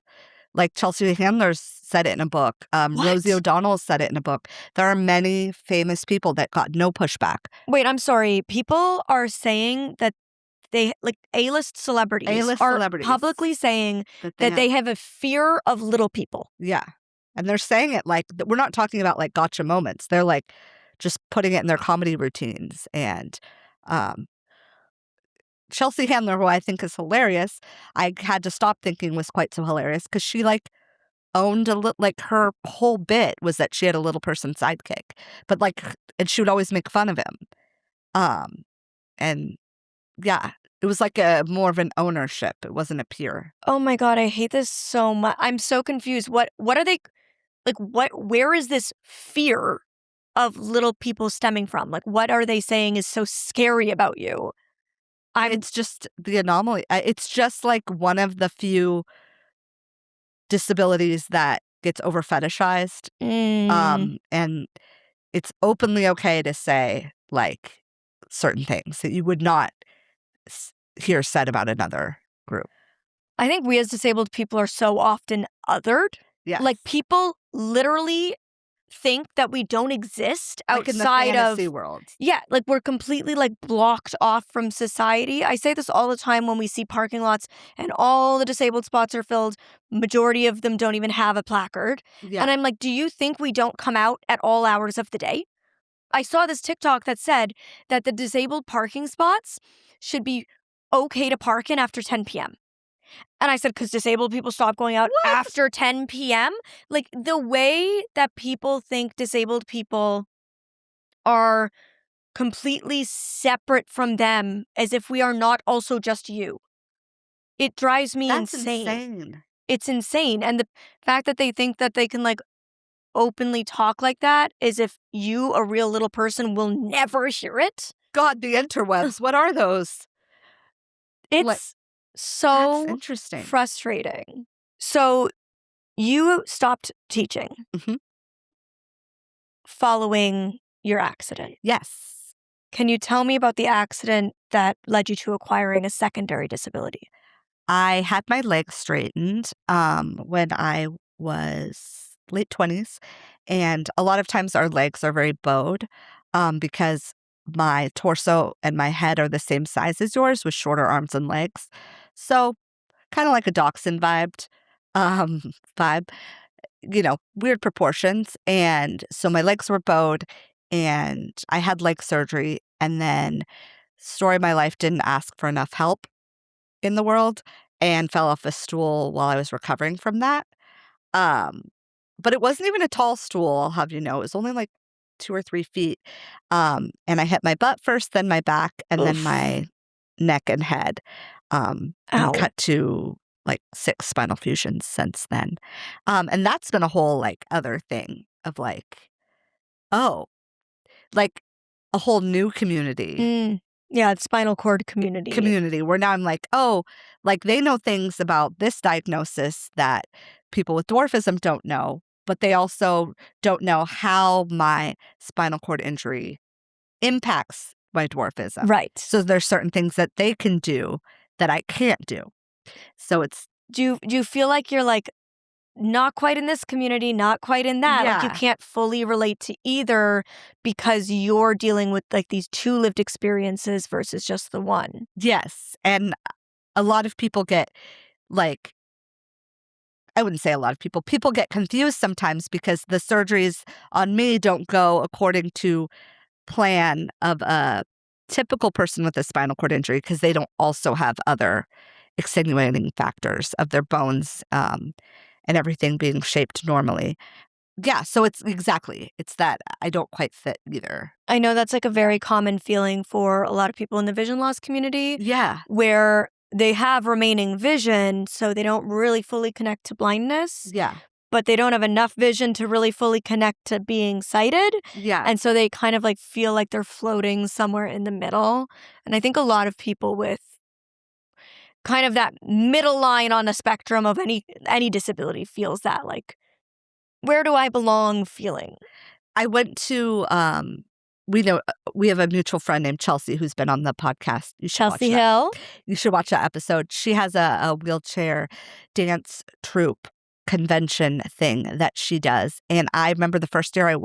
Like Chelsea Handler said it in a book. Rosie What? O'Donnell said it in a book. There are many famous people that got no pushback. Wait, I'm sorry. People are saying that they, like A-list celebrities, A-list are celebrities publicly saying that that they have a fear of little people. Yeah. And they're saying it like, we're not talking about like gotcha moments. They're like just putting it in their comedy routines. And Chelsea Handler, who I think is hilarious, I had to stop thinking was quite so hilarious because she like owned a little, like her whole bit was that she had a little person sidekick, but like, and she would always make fun of him. And yeah, it was like a more of an ownership. It wasn't a peer. Oh my God, I hate this so much. I'm so confused. What are they, like, where is this fear of little people stemming from? Like, what are they saying is so scary about you? It's just the anomaly. It's just like one of the few disabilities that gets over fetishized. And it's openly okay to say like certain things that you would not hear said about another group. I think we as disabled people are so often othered. Yes. Like, people literally think that we don't exist like in the outside fantasy of world. Yeah, like we're completely like blocked off from society. I say this all the time when we see parking lots and all the disabled spots are filled. Majority of them don't even have a placard. Yeah. And I'm like, do you think we don't come out at all hours of the day? I saw this TikTok that said that the disabled parking spots should be okay to park in after 10 p.m. And I said, because disabled people stop going out after 10 p.m.? Like, the way that people think disabled people are completely separate from them, as if we are not also just you. It drives me That's insane. insane. It's insane. And the fact that they think that they can, like, openly talk like that, as if you, a real little person, will never hear it. God, the interwebs. What are those? It's That's so interesting. frustrating. So you stopped teaching Mhm. following your accident. Yes. Can you tell me about the accident that led you to acquiring a secondary disability? I had my legs straightened when I was late 20s. And a lot of times our legs are very bowed because my torso and my head are the same size as yours with shorter arms and legs. So kind of like a dachshund um, vibe, weird proportions. And so my legs were bowed and I had leg surgery. And then story of my life, didn't ask for enough help in the world and fell off a stool while I was recovering from that. Um, but it wasn't even a tall stool, I'll have you know. It was only like 2 or 3 feet. And I hit my butt first, then my back, and then Oof. my neck and head. And Ow. cut to like 6 spinal fusions since then. And that's been a whole like other thing of like, oh, like a whole new community. Yeah, the spinal cord community. Where now I'm like, oh, like they know things about this diagnosis that people with dwarfism don't know, but they also don't know how my spinal cord injury impacts my dwarfism. Right. So there's certain things that they can do that I can't do. So it's Do you feel like you're like not quite in this community, not quite in that? Like, you Yeah. can't fully relate to either because you're dealing with like these 2 lived experiences versus just the one. Yes. And a lot of people get like, I wouldn't say a lot of people. People get confused sometimes because the surgeries on me don't go according to plan of a typical person with a spinal cord injury because they don't also have other extenuating factors of their bones and everything being shaped normally. Yeah, so it's that I don't quite fit either. I know that's like a very common feeling for a lot of people in the vision loss community Yeah. where they have remaining vision, so they don't really fully connect to blindness, Yeah. but they don't have enough vision to really fully connect to being sighted. Yeah. And so they kind of like feel like they're floating somewhere in the middle. And I think a lot of people with kind of that middle line on the spectrum of any disability feels that like, where do I belong feeling? I went to we have a mutual friend named Chelsea who's been on the podcast. You should watch Chelsea that. Hill. You should watch that episode. She has a wheelchair dance troupe convention thing that she does. And I remember the first year I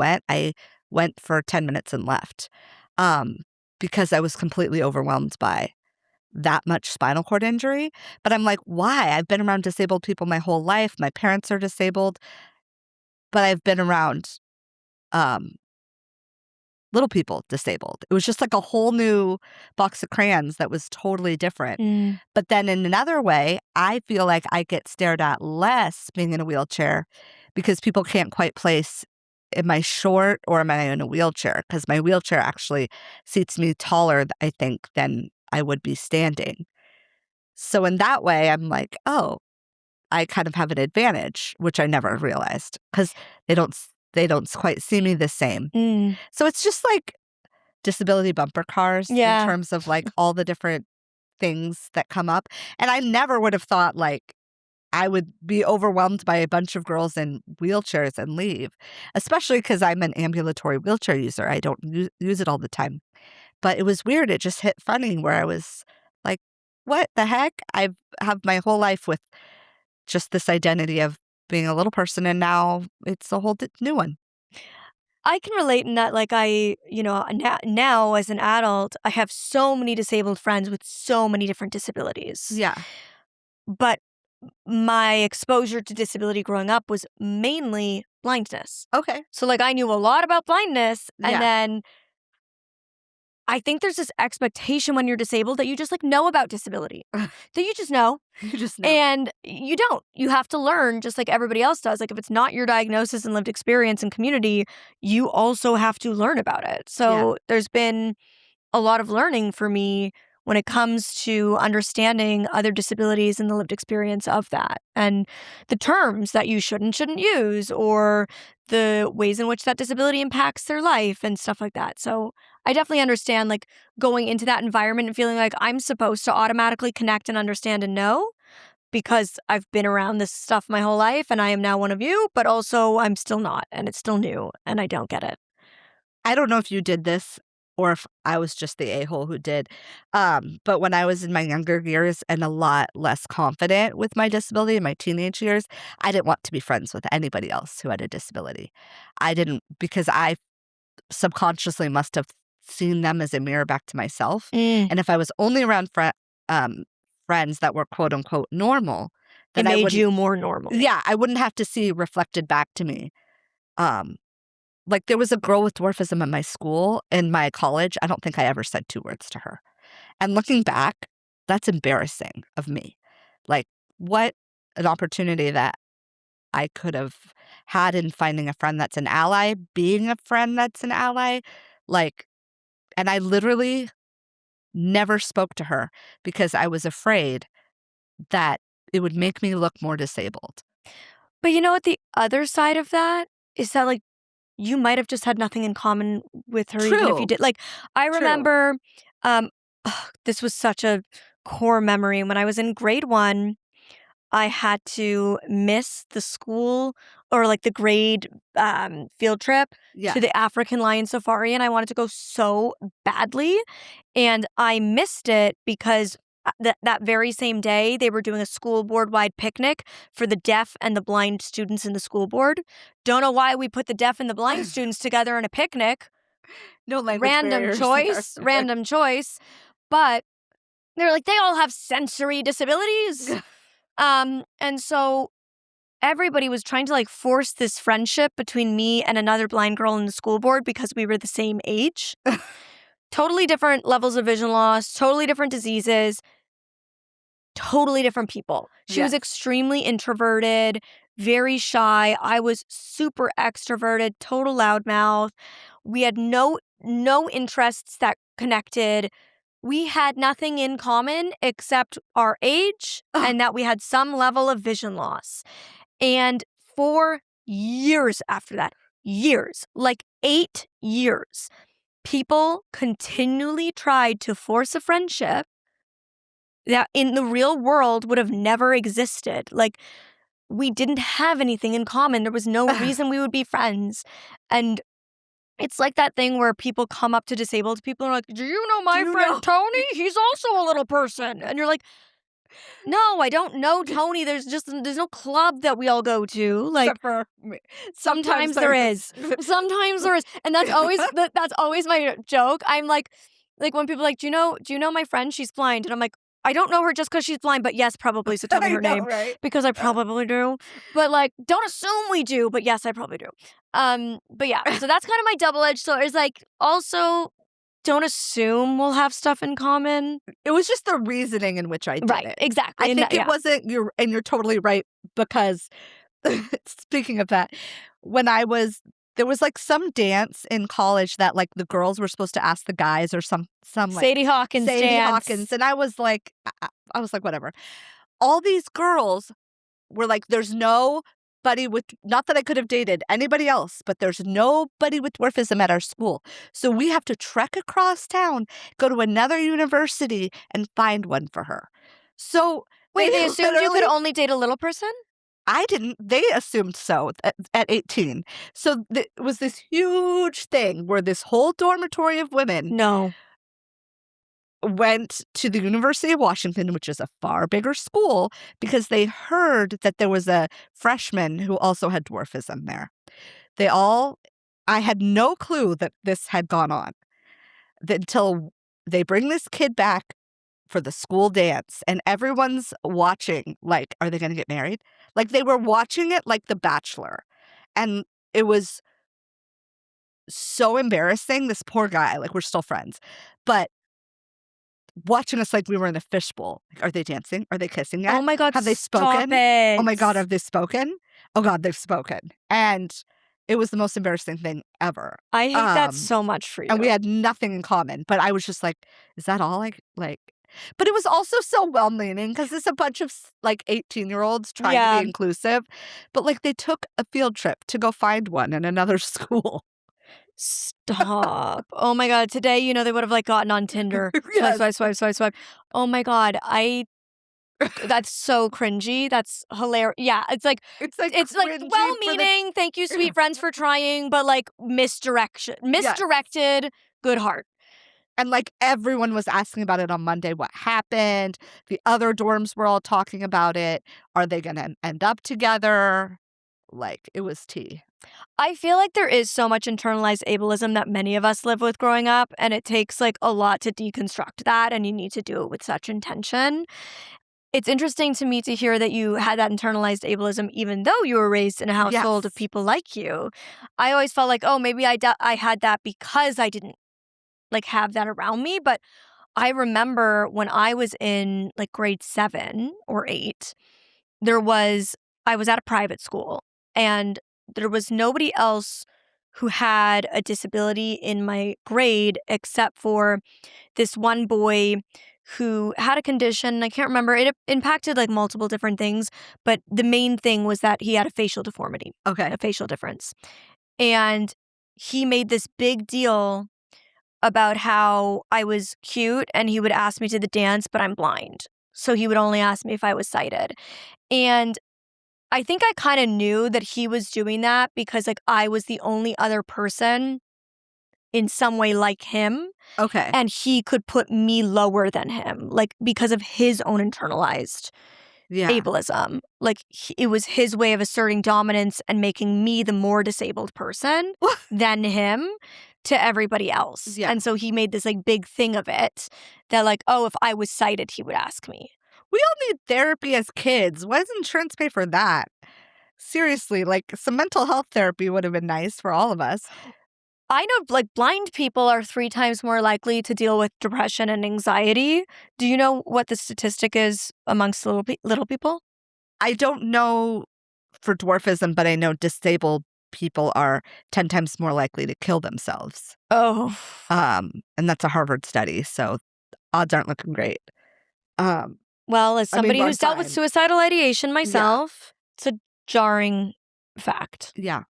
went for 10 minutes and left because I was completely overwhelmed by that much spinal cord injury. But I'm like, why? I've been around disabled people my whole life. My parents are disabled, but I've been around um, little people disabled. It was just like a whole new box of crayons that was totally different. Mm. But then in another way, I feel like I get stared at less being in a wheelchair because people can't quite place, am I short or am I in a wheelchair? Because my wheelchair actually seats me taller, I think, than I would be standing. So in that way, I'm like, oh, I kind of have an advantage, which I never realized because they don't quite see me the same. Mm. So it's just like disability bumper cars in Yeah. terms of like all the different things that come up. And I never would have thought like I would be overwhelmed by a bunch of girls in wheelchairs and leave, especially because I'm an ambulatory wheelchair user. I don't use it all the time. But it was weird. It just hit funny where I was like, what the heck? I have my whole life with just this identity of being a little person, and now it's a whole new one. I can relate in that, like, now as an adult, I have so many disabled friends with so many different disabilities. Yeah. But my exposure to disability growing up was mainly blindness. Okay. So, like, I knew a lot about blindness, and Yeah. then I think there's this expectation when you're disabled that you just, like, know about disability, that you just know. You just know. And you don't. You have to learn just like everybody else does. Like if it's not your diagnosis and lived experience and community, you also have to learn about it. So there's been a lot of learning for me when it comes to understanding other disabilities and the lived experience of that and the terms that you shouldn't use or the ways in which that disability impacts their life and stuff like that. So I definitely understand like going into that environment and feeling like I'm supposed to automatically connect and understand and know because I've been around this stuff my whole life and I am now one of you, but also I'm still not and it's still new and I don't get it. I don't know if you did this or if I was just the a-hole who did. But when I was in my younger years and a lot less confident with my disability in my teenage years, I didn't want to be friends with anybody else who had a disability. I didn't, because I subconsciously must have seen them as a mirror back to myself. And if I was only around friends that were quote unquote normal, then It I made would you more normal. Yeah, I wouldn't have to see reflected back to me. Like there was a girl with dwarfism at my school in my college. I don't think I ever said 2 words to her. And looking back, that's embarrassing of me. Like what an opportunity that I could have had in finding a friend that's an ally, being a friend that's an ally. Like, and I literally never spoke to her because I was afraid that it would make me look more disabled. But you know what? The other side of that is that, like, you might have just had nothing in common with her, even if True. you did. Like, I True. remember this was such a core memory. When I was in grade 1, I had to miss the school or like the grade field trip Yeah. to the African lion safari, and I wanted to go so badly. And I missed it because that very same day, they were doing a school board-wide picnic for the deaf and the blind students in the school board. Don't know why we put the deaf and the blind students together in a picnic. No language barriers there. Random choice. But they're like, they all have sensory disabilities. And so everybody was trying to like force this friendship between me and another blind girl in the school board because we were the same age. Totally different levels of vision loss, totally different diseases, totally different people. She was extremely introverted, very shy. I was super extroverted, total loudmouth. We had no interests that connected. We had nothing in common except our age and that we had some level of vision loss. And for years after that, like 8 years, people continually tried to force a friendship that in the real world would have never existed. Like, we didn't have anything in common. There was no reason we would be friends. And it's like that thing where people come up to disabled people and are like, do you know my friend Tony? He's also a little person. And you're like, no, I don't know Tony. There's no club that we all go to. Like, Except for me. Sometimes there is. Sometimes there is. And that's always my joke. I'm like when people are like, do you know my friend? She's blind. And I'm like, I don't know her just because she's blind, but yes, probably. So tell me her name. Right? Because I probably do. But like, don't assume we do, but yes, I probably do. But yeah, so that's kind of my double-edged sword. Is like, also, don't assume we'll have stuff in common. It was just the reasoning in which I did right, it. Exactly. I think it wasn't, and you're totally right, because speaking of that, there was like some dance in college that like the girls were supposed to ask the guys, or some like Sadie Hawkins dance. And I was like, whatever. All these girls were like, there's nobody with, not that I could have dated anybody else, but there's nobody with dwarfism at our school. So we have to trek across town, go to another university, and find one for her. So wait, they assumed you could only date a little person? I didn't. They assumed so at 18. So it was this huge thing where this whole dormitory of women went to the University of Washington, which is a far bigger school, because they heard that there was a freshman who also had dwarfism there. I had no clue that this had gone on until they bring this kid back for the school dance, and everyone's watching, like, are they going to get married? Like, they were watching it like The Bachelor. And it was so embarrassing. This poor guy, like, we're still friends, but watching us like we were in a fishbowl. Like, are they dancing? Are they kissing yet? Oh my God, have they spoken? Oh my God, have they spoken? Oh God, they've spoken. And it was the most embarrassing thing ever. I hate that so much for you. And we had nothing in common, but I was just like, is that all? Like, but it was also so well-meaning, because it's a bunch of like 18-year-olds trying to be inclusive. But like, they took a field trip to go find one in another school. Stop. Oh my God. Today, they would have like gotten on Tinder. Swipe. Oh my God. That's so cringy. That's hilarious. Yeah. It's like well-meaning. Thank you, sweet friends, for trying, but like misdirected, good heart. And like, everyone was asking about it on Monday. What happened? The other dorms were all talking about it. Are they going to end up together? Like, it was tea. I feel like there is so much internalized ableism that many of us live with growing up, and it takes like a lot to deconstruct that, and you need to do it with such intention. It's interesting to me to hear that you had that internalized ableism even though you were raised in a household of people like you. I always felt like, oh, maybe I had that because I didn't like have that around me. But I remember when I was in like grade 7 or 8, I was at a private school, and there was nobody else who had a disability in my grade except for this one boy who had a condition. I can't remember. It impacted like multiple different things, but the main thing was that he had a facial deformity. Okay. A facial difference. And he made this big deal about how I was cute and he would ask me to the dance, but I'm blind. So he would only ask me if I was sighted. And I think I kind of knew that he was doing that because like I was the only other person in some way like him. Okay. And he could put me lower than him, like because of his own internalized ableism. Like it was his way of asserting dominance and making me the more disabled person than him to everybody else. Yeah. And so he made this like big thing of it that like, oh, if I was sighted, he would ask me. We all need therapy as kids. Why does insurance pay for that? seriously, like some mental health therapy would have been nice for all of us. I know, like, blind people are 3 times more likely to deal with depression and anxiety. Do you know what the statistic is amongst little people? I don't know for dwarfism, but I know disabled people are 10 times more likely to kill themselves. Oh. And that's a Harvard study, so odds aren't looking great. Well, as I mean, somebody we're who's dealt with fine. suicidal ideation Yeah. myself, it's a jarring fact. Yeah.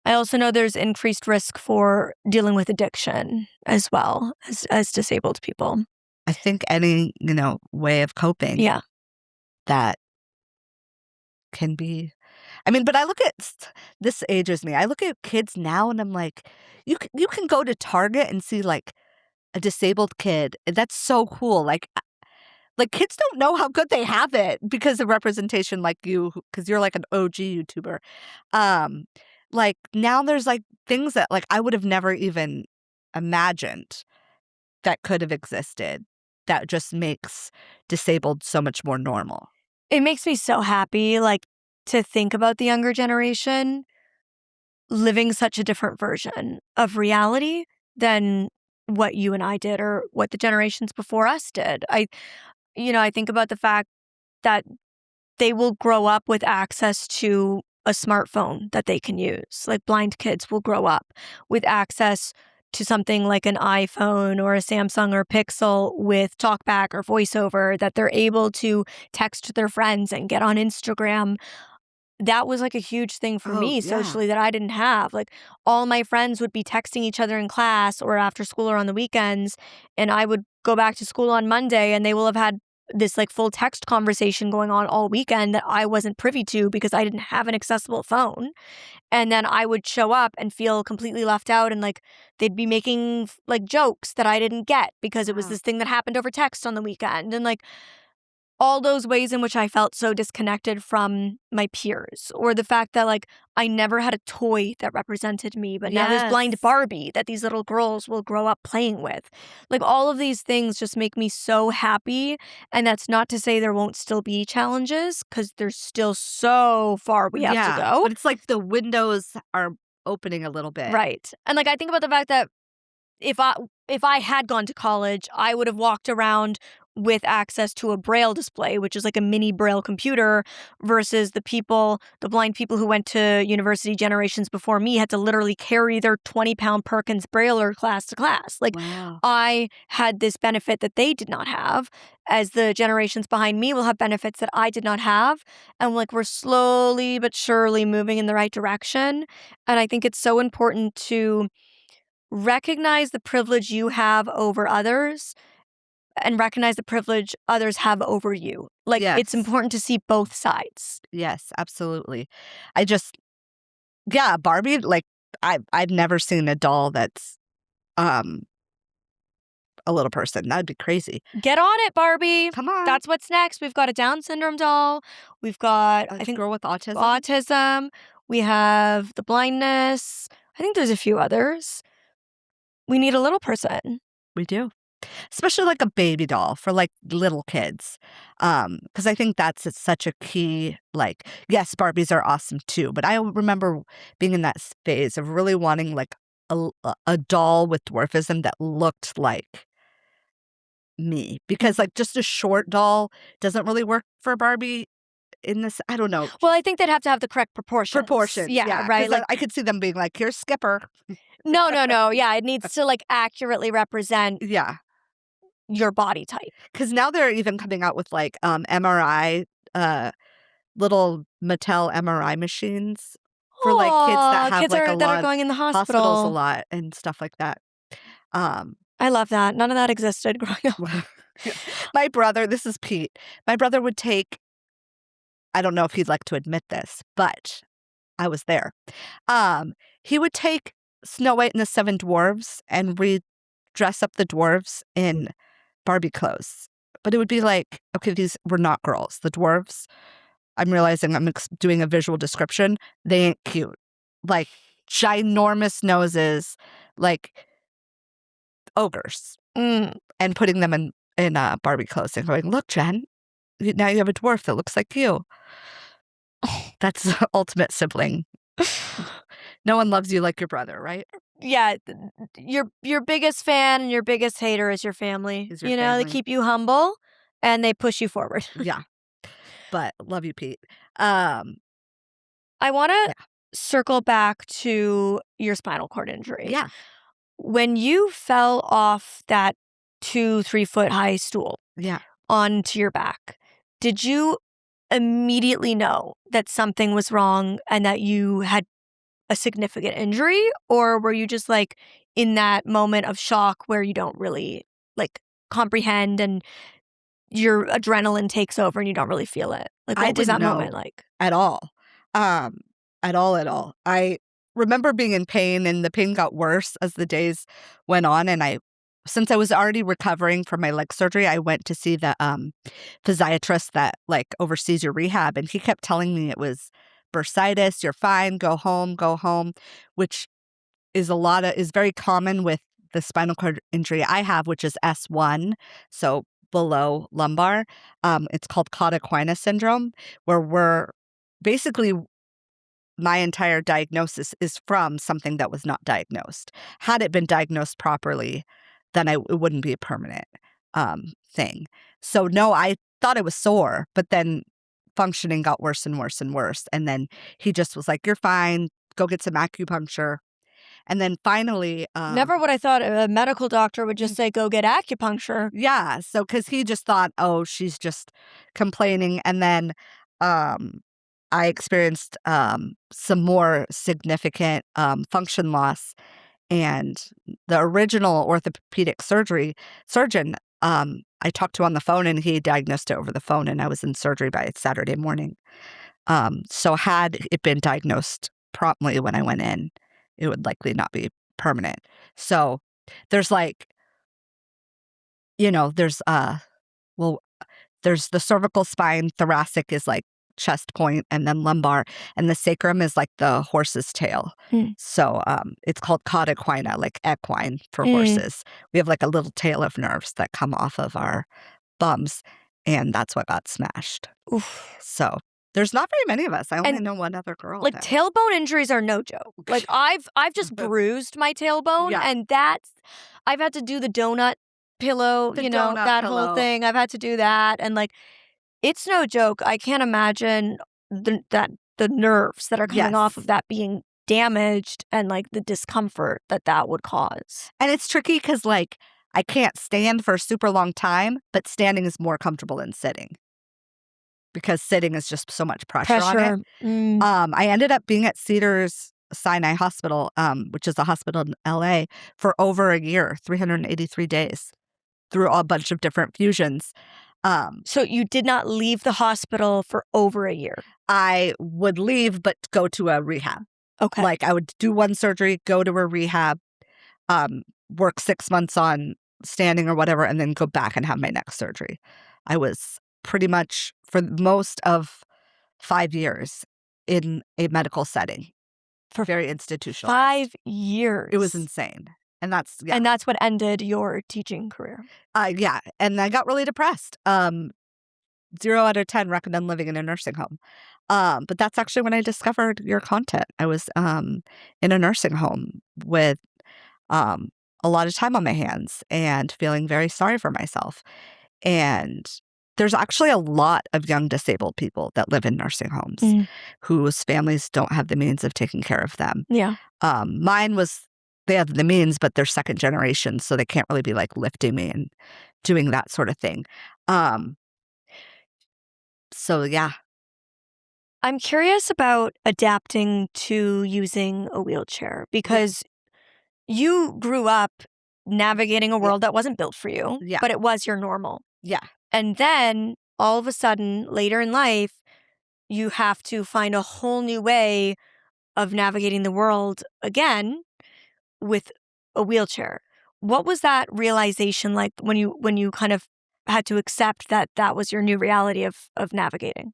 I also know there's increased risk for dealing with addiction as well as disabled people. I think any, way of coping Yeah. that can be. I mean, but I look at this ages me. I look at kids now and I'm like, you can go to Target and see like a disabled kid. That's so cool. Like kids don't know how good they have it because of representation like you, because you're like an OG YouTuber. Um, like now there's like things that like I would have never even imagined that could have existed that just makes disabled so much more normal. It makes me so happy, like, to think about the younger generation living such a different version of reality than what you and I did or what the generations before us did. I think about the fact that they will grow up with access to a smartphone that they can use. Like blind kids will grow up with access to something like an iPhone or a Samsung or Pixel with talkback or voiceover that they're able to text their friends and get on Instagram. That was like a huge thing for Oh, me yeah. socially that I didn't have. Like all my friends would be texting each other in class or after school or on the weekends, and I would go back to school on Monday and they will have had this like full text conversation going on all weekend that I wasn't privy to because I didn't have an accessible phone. And then I would show up and feel completely left out and like they'd be making like jokes that I didn't get because it was Wow. this thing that happened over text on the weekend. And like all those ways in which I felt so disconnected from my peers, or the fact that, like, I never had a toy that represented me, but now there's blind Yes. Barbie that these little girls will grow up playing with. Like, all of these things just make me so happy, and that's not to say there won't still be challenges, because there's still so far we have to Yeah, go. but it's like the windows are opening a little bit. Right. And, like, I think about the fact that if I had gone to college, I would have walked around with access to a braille display, which is like a mini braille computer, versus the blind people who went to university generations before me had to literally carry their 20-pound Perkins brailler class to class. Like Wow. I had this benefit that they did not have, as the generations behind me will have benefits that I did not have. And like we're slowly but surely moving in the right direction. And I think it's so important to recognize the privilege you have over others and recognize the privilege others have over you. Like, it's Yes. important to see both sides. Yes, absolutely. I just yeah, Barbie, like, I've never seen a doll that's, um, a little person. That'd be crazy. Get on it, Barbie. Come on. That's what's next. We've got a Down syndrome doll. We've got, A I think, girl with autism? autism. We have the blindness. I think there's a few others. We need a little person. We do. Especially like a baby doll for like little kids. Because I think that's such a key, like, yes, Barbies are awesome too, but I remember being in that phase of really wanting like a doll with dwarfism that looked like me. Because like just a short doll doesn't really work for Barbie in this, I don't know, Well, I think they'd have to have the correct proportions. proportions. Yeah, Yeah. right. Because Like, I could see them being like, here's Skipper. no, no, no. Yeah, it needs to like accurately represent Yeah. your body type. Because now they're even coming out with like MRI, little Mattel MRI machines for like kids that Oh, have kids like a that are lot going in the hospitals a hospital. lot and stuff like that. Um, I love that. None of that existed growing up. my brother, this is Pete. My brother would take, I don't know if he'd like to admit this, but I was there. He would take Snow White and the Seven Dwarves and dress up the dwarves in Barbie clothes. But it would be like, okay, these were not girls. The dwarves, I'm realizing I'm doing a visual description. They ain't cute. Like ginormous noses, like ogres, Mm. and putting them in Barbie clothes and going, look, Jen, now you have a dwarf that looks like you. That's the ultimate sibling. No one loves you like your brother, right? Yeah, your biggest fan and your biggest hater is your family. Is your They family. keep you humble and they push you forward. Yeah. But love you, Pete. Um, I want to yeah. circle back to your spinal cord injury. Yeah. When you fell off that 2-3 foot high stool Yeah. onto your back, did you immediately know that something was wrong and that you had a significant injury? Or were you just like in that moment of shock where you don't really like comprehend and your adrenaline takes over and you don't really feel it? Like, I what was didn't that moment know like? at all. Um, at all, at all. I remember being in pain, and the pain got worse as the days went on. And since I was already recovering from my leg surgery, I went to see the physiatrist that like oversees your rehab, and he kept telling me it was bursitis. You're fine. Go home, which is very common with the spinal cord injury I have, which is S1, so below lumbar. It's called cauda equina syndrome, where basically my entire diagnosis is from something that was not diagnosed. Had it been diagnosed properly, then it wouldn't be a permanent thing. So no, I thought it was sore, but then functioning got worse and worse and worse. And then he just was like, "You're fine. Go get some acupuncture." And then finally, Never would I thought a medical doctor would just say, go get acupuncture. yeah, so because he just thought, "Oh, she's just complaining." And then I experienced some more significant function loss. And the original orthopedic surgeon, I talked to on the phone, and he diagnosed it over the phone, and I was in surgery by Saturday morning. So had it been diagnosed promptly when I went in, it would likely not be permanent. So there's like, there's well, there's the cervical spine, thoracic is like chest point, and then lumbar, and the sacrum is like the horse's tail. So it's called cauda equina, like equine for horses. We have like a little tail of nerves that come off of our bums, and that's what got smashed. Oof. So there's not very many of us. I only And, know one other girl. Like, that- tailbone injuries are no joke. Like, I've just bruised my tailbone, Yeah. and I've had to do the donut pillow, The that donut pillow. whole thing. I've had to do that, and like, it's no joke. I can't imagine the nerves that are coming off Yes. of that being damaged and like the discomfort that would cause. And it's tricky because like I can't stand for a super long time, but standing is more comfortable than sitting, because sitting is just so much pressure on it. I ended up being at Cedars Sinai Hospital, which is a hospital in LA, for over a year, 383 days, through a bunch of different fusions. So you did not leave the hospital for over a year. I would leave, but go to a rehab. Okay. Like I would do one surgery, go to a rehab, work 6 months on standing or whatever, and then go back and have my next surgery. I was pretty much for most of 5 years in a medical setting, For very institutionalized. 5 years. It was insane. And that's, yeah. And that's what ended your teaching career. Yeah. And I got really depressed. 0 out of 10 recommend living in a nursing home. But that's actually when I discovered your content. I was in a nursing home with a lot of time on my hands and feeling very sorry for myself. And there's actually a lot of young disabled people that live in nursing homes whose families don't have the means of taking care of them. Yeah. Mine was, they have the means, but they're second generation, so they can't really be like lifting me and doing that sort of thing. So yeah. I'm curious about adapting to using a wheelchair because you grew up navigating a world that wasn't built for you, but it was your normal. Yeah. And then all of a sudden, later in life, you have to find a whole new way of navigating the world again with a wheelchair. What was that realization like when you kind of had to accept that was your new reality of navigating?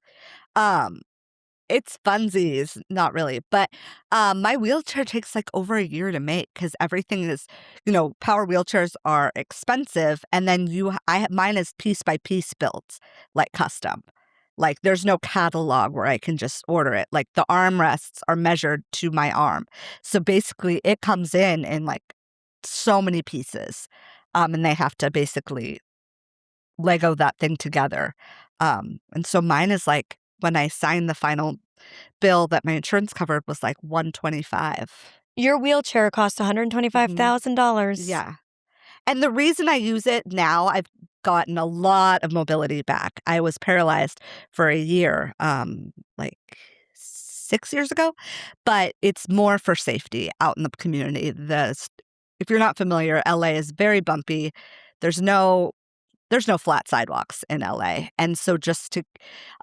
It's funsies, not really, but my wheelchair takes like over a year to make because everything is, power wheelchairs are expensive, and then mine is piece by piece built, like custom. Like, there's no catalog where I can just order it. Like, the armrests are measured to my arm. So basically, it comes in like so many pieces, and they have to basically Lego that thing together. And so mine is like when I signed the final bill that my insurance covered was like 125. Your wheelchair costs $125,000. Yeah. And the reason I use it now, I've gotten a lot of mobility back. I was paralyzed for a year, like 6 years ago, but it's more for safety out in the community. If you're not familiar, LA is very bumpy. There's no flat sidewalks in LA. And so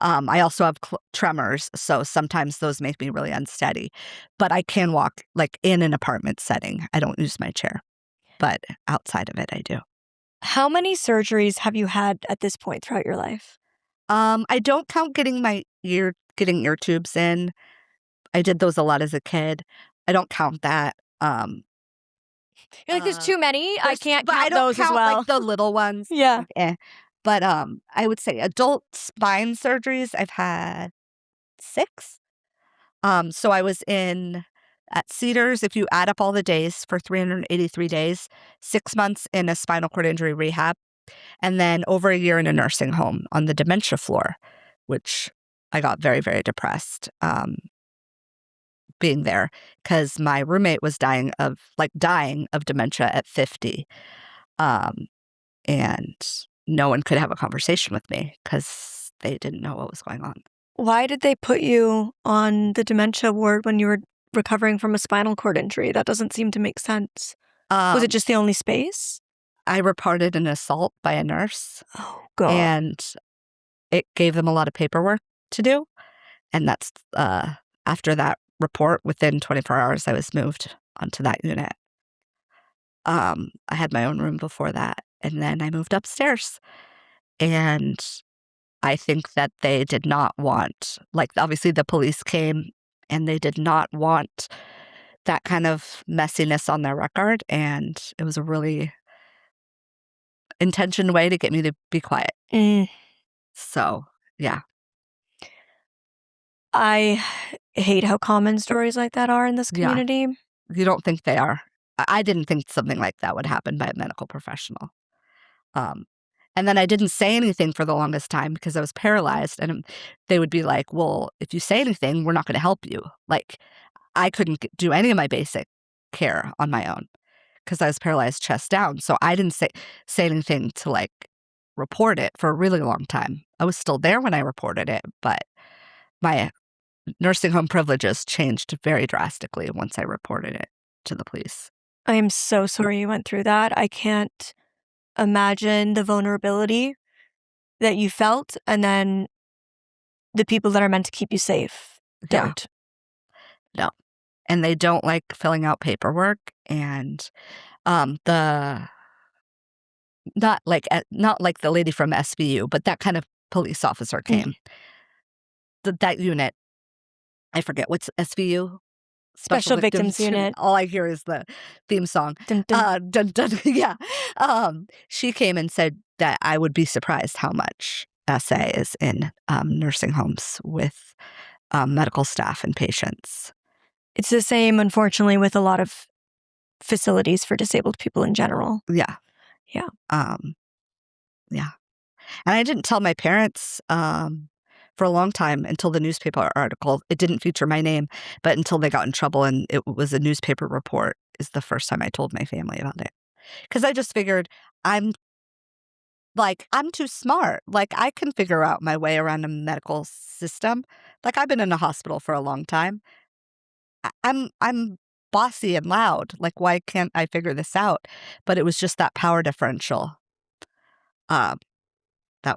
I also have tremors. So sometimes those make me really unsteady, but I can walk like in an apartment setting. I don't use my chair, but outside of it, I do. How many surgeries have you had at this point throughout your life? I don't count getting ear tubes in. I did those a lot as a kid. I don't count that. You're like, there's too many. I can't but I count don't those as count well. like the little ones. Yeah. But I would say adult spine surgeries, I've had 6. So I was at Cedars, if you add up all the days for 383 days, 6 months in a spinal cord injury rehab, and then over a year in a nursing home on the dementia floor, which I got very, very depressed being there because my roommate was dying of dementia at 50. And no one could have a conversation with me because they didn't know what was going on. Why did they put you on the dementia ward when you were recovering from a spinal cord injury? That doesn't seem to make sense. Was it just the only space? I reported an assault by a nurse. Oh, God. And it gave them a lot of paperwork to do. And that's after that report, within 24 hours, I was moved onto that unit. I had my own room before that. And then I moved upstairs. And I think that they did not want, like, obviously the police came and they did not want that kind of messiness on their record. And it was a really intentioned way to get me to be quiet. So, yeah. I hate how common stories like that are in this community. You don't think they are. I didn't think something like that would happen by a medical professional. And then I didn't say anything for the longest time because I was paralyzed. And they would be like, well, if you say anything, we're not going to help you. Like, I couldn't do any of my basic care on my own because I was paralyzed chest down. So I didn't say anything to like report it for a really long time. I was still there when I reported it, but my nursing home privileges changed very drastically once I reported it to the police. I am so sorry you went through that. I can't imagine the vulnerability that you felt, and then the people that are meant to keep you safe don't. Yeah. No. And they don't like filling out paperwork, and not like the lady from SVU, but that kind of police officer came. That unit, I forget what's SVU. Special Victims Unit. All I hear is the theme song. Dun, dun. Dun, dun, yeah. She came and said that I would be surprised how much SA is in nursing homes with medical staff and patients. It's the same, unfortunately, with a lot of facilities for disabled people in general. Yeah. Yeah. Yeah. And I didn't tell my parents for a long time until the newspaper article. It didn't feature my name, but until they got in trouble and it was a newspaper report is the first time I told my family about it. Because I just figured I'm too smart. Like, I can figure out my way around a medical system. Like, I've been in a hospital for a long time. I'm bossy and loud. Like, why can't I figure this out? But it was just that power differential. That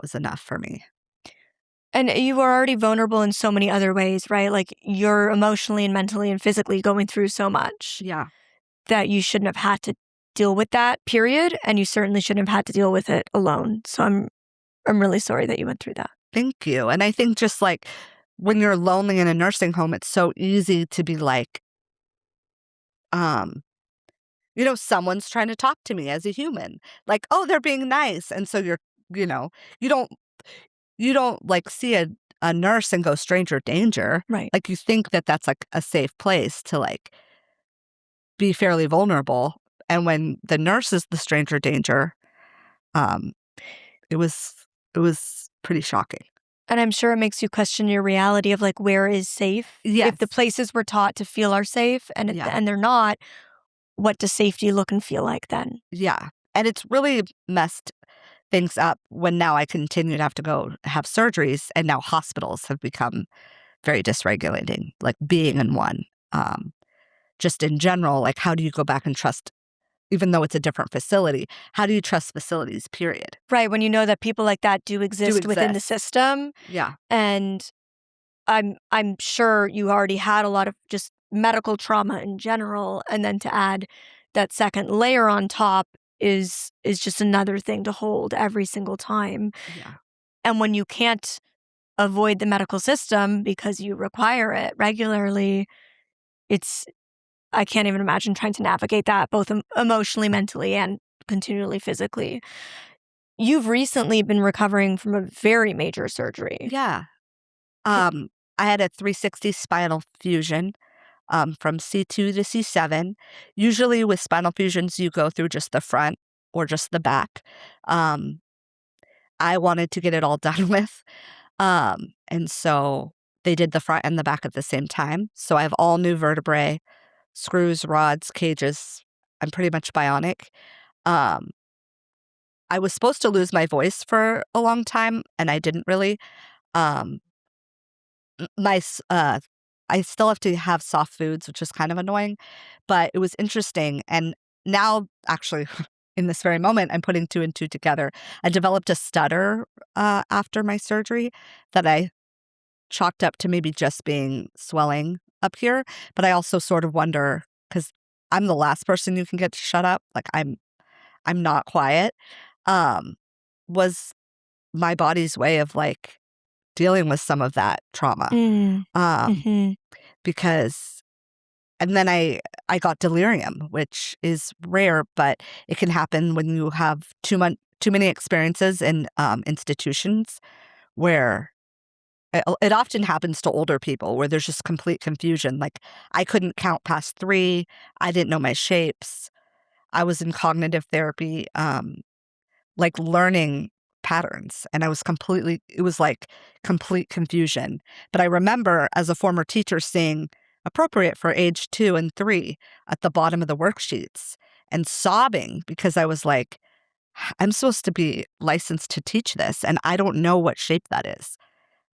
was enough for me. And you were already vulnerable in so many other ways, right? Like, you're emotionally and mentally and physically going through so much. Yeah. That you shouldn't have had to deal with that, period. And you certainly shouldn't have had to deal with it alone. So I'm really sorry that you went through that. Thank you. And I think just like when you're lonely in a nursing home, it's so easy to be like, someone's trying to talk to me as a human. Like, oh, they're being nice. And so you don't like see a nurse and go stranger danger. Right. Like, you think that that's like a safe place to like be fairly vulnerable. And when the nurse is the stranger danger, um, it was pretty shocking. And I'm sure it makes you question your reality of like where is safe? Yes. If the places we're taught to feel are safe and Yeah. and they're not, what does safety look and feel like then? Yeah. And it's really messed things up when now I continue to have to go have surgeries, and now hospitals have become very dysregulating, like being in one. Just in general, like, how do you go back and trust, even though it's a different facility, how do you trust facilities, period? Right, when you know that people like that do exist within the exist. system, Yeah. and I'm sure you already had a lot of just medical trauma in general, and then to add that second layer on top is just another thing to hold every single time. Yeah. And when you can't avoid the medical system because you require it regularly, it's I can't even imagine trying to navigate that both emotionally, mentally, and continually physically. You've recently been recovering from a very major surgery. Yeah. I had a 360 spinal fusion from C2 to C7. Usually with spinal fusions, you go through just the front or just the back. Um, I wanted to get it all done with. And so they did the front and the back at the same time. So I have all new vertebrae, screws, rods, cages. I'm pretty much bionic. Um, I was supposed to lose my voice for a long time, and I didn't really. Um, my s- I still have to have soft foods, which is kind of annoying, but it was interesting. And now, actually, in this very moment, I'm putting two and two together. I developed a stutter after my surgery that I chalked up to maybe just being swelling up here. But I also sort of wonder, because I'm the last person you can get to shut up. Like, I'm not quiet. Um, was my body's way of like dealing with some of that trauma. Mm. Um, Mhm. because and then I got delirium, which is rare, but it can happen when you have too many experiences in institutions where it often happens to older people where there's just complete confusion. Like, I couldn't count past 3. I didn't know my shapes. I was in cognitive therapy, like learning patterns, and it was like complete confusion. But I remember as a former teacher seeing appropriate for age 2 and 3 at the bottom of the worksheets and sobbing because I was like, I'm supposed to be licensed to teach this, and I don't know what shape that is.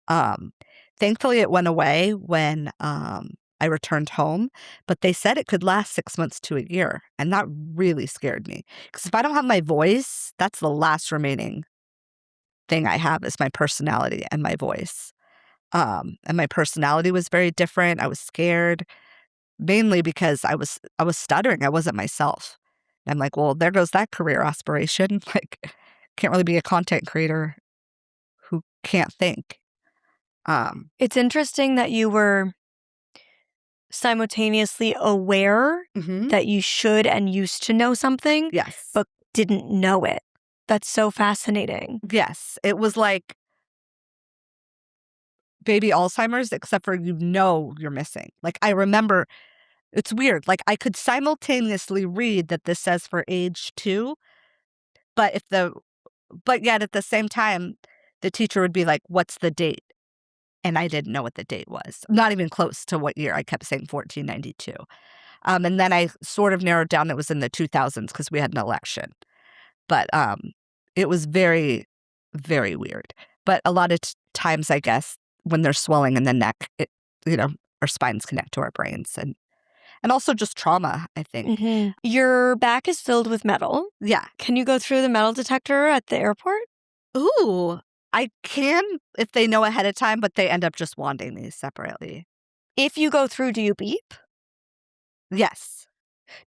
Um, Thankfully, it went away when I returned home, but they said it could last 6 months to a year, and that really scared me. Because if I don't have my voice, that's the last remaining thing I have is my personality and my voice. And my personality was very different. I was scared, mainly because I was stuttering. I wasn't myself. And I'm like, well, there goes that career aspiration. Like, can't really be a content creator who can't think. It's interesting that you were simultaneously aware Mhm. that you should and used to know something, Yes. but didn't know it. That's so fascinating. Yes, it was like baby Alzheimer's, except for you're missing. Like, I remember it's weird, like, I could simultaneously read that this says for age 2, but but yet at the same time, the teacher would be like, "What's the date?" And I didn't know what the date was. Not even close to what year. I kept saying 1492. And then I sort of narrowed down it was in the 2000s because we had an election. But, it was very, very weird. But a lot of times, I guess, when there's swelling in the neck, you know, our spines connect to our brains and also just trauma, I think. Your back is filled with metal. Yeah. Can you go through the metal detector at the airport? Ooh, I can if they know ahead of time, but they end up just wanting me separately. If you go through, do you beep? Yes.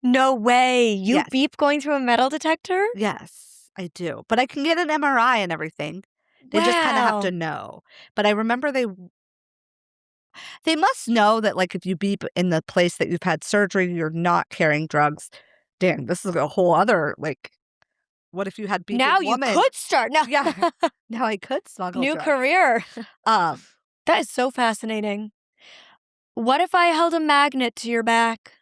No way. You Yes. beep going through a metal detector? Yes, I do. But I can get an MRI and everything. They just kinda have to Wow. know. But I remember they must know that, like, if you beep in the place that you've had surgery, you're not carrying drugs. Dang, this is a whole other, like, what if you had beeping Now you woman? could start. No. Yeah. Now I could smuggle New drugs. career. Um, That is so fascinating. What if I held a magnet to your back?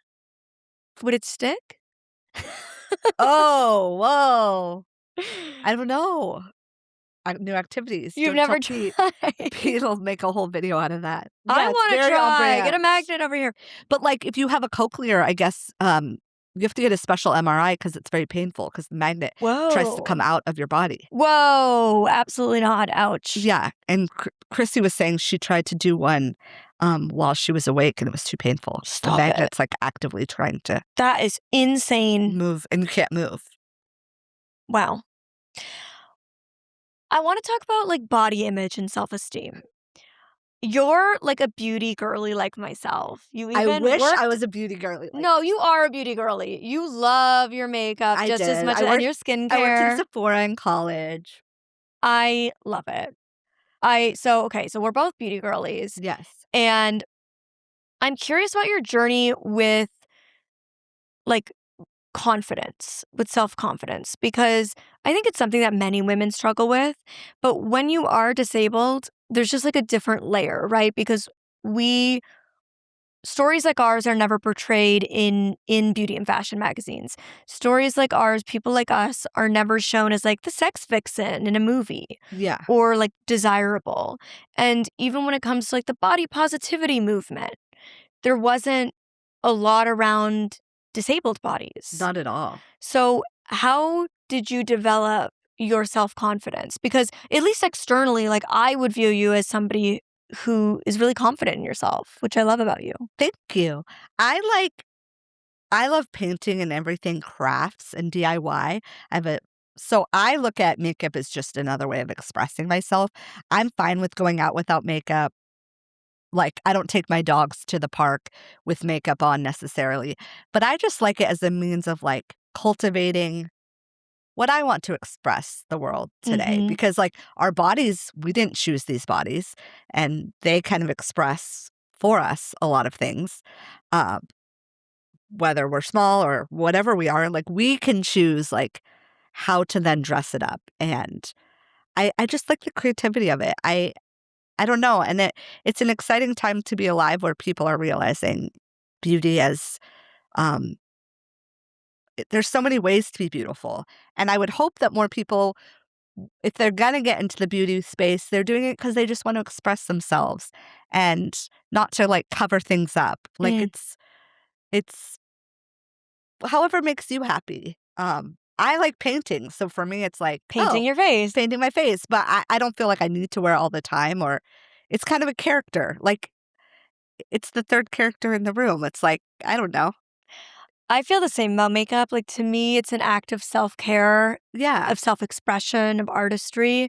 Would it stick? Oh, whoa. I don't know. New activities. You've Don't tell never Pete. tried. Pete will make a whole video out of that. I Yeah, it's want to very on try. Get a brand. magnet over here. But, like, if you have a cochlear, I guess, you have to get a special MRI because it's very painful because the magnet tries to come Whoa. out of your body. Whoa. Absolutely not. Ouch. Yeah, and Chrissy was saying she tried to do one, while she was awake, and it was too painful. Stop The it. magnet's, like, actively trying to That is insane. move, and you can't move. Wow. I want to talk about like body image and self-esteem. You're like a beauty girly like myself. You even I wish worked... I was a beauty girly. Like, No, you are a beauty girly. You love your makeup I just as did. much I and worked- your I worked in skincare. Sephora in college. I love it. So we're both beauty girlies. Yes. And I'm curious about your journey with like confidence, with self-confidence, because I think it's something that many women struggle with. But when you are disabled, there's just like a different layer, right? Because stories like ours are never portrayed in beauty and fashion magazines. Stories like ours, people like us, are never shown as like the sex vixen in a movie. Yeah. Or like desirable. And even when it comes to like the body positivity movement, there wasn't a lot around disabled bodies. Not at all. So how did you develop your self-confidence? Because at least externally, like I would view you as somebody who is really confident in yourself, which I love about you. Thank you. I love painting and everything crafts and DIY. So I look at makeup as just another way of expressing myself. I'm fine with going out without makeup. Like, I don't take my dogs to the park with makeup on necessarily, but I just like it as a means of like cultivating what I want to express the world today. Mhm. Because like our bodies, we didn't choose these bodies, and they kind of express for us a lot of things. Whether we're small or whatever we are, like we can choose like how to then dress it up. And I just like the creativity of it. I don't know. And it's an exciting time to be alive where people are realizing beauty as there's so many ways to be beautiful. And I would hope that more people, if they're going to get into the beauty space, they're doing it because they just want to express themselves and not to like cover things up. Like it's however makes you happy. I like painting. So for me, it's like Painting your face. painting my face. But I don't feel like I need to wear it all the time, or it's kind of a character. Like it's the third character in the room. It's like, I don't know. I feel the same about makeup. Like to me, it's an act of self-care, Yeah. of self-expression, of artistry,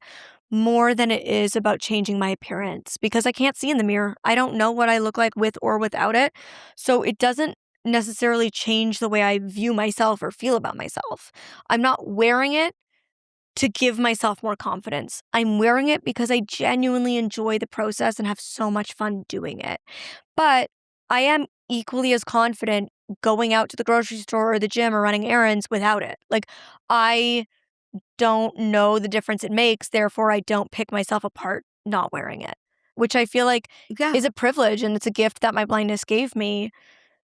more than it is about changing my appearance, because I can't see in the mirror. I don't know what I look like with or without it. So it doesn't necessarily change the way I view myself or feel about myself. I'm not wearing it to give myself more confidence. I'm wearing it because I genuinely enjoy the process and have so much fun doing it. But I am equally as confident going out to the grocery store or the gym or running errands without it. Like, I don't know the difference it makes, therefore I don't pick myself apart not wearing it, which I feel like Yeah. is a privilege, and it's a gift that my blindness gave me,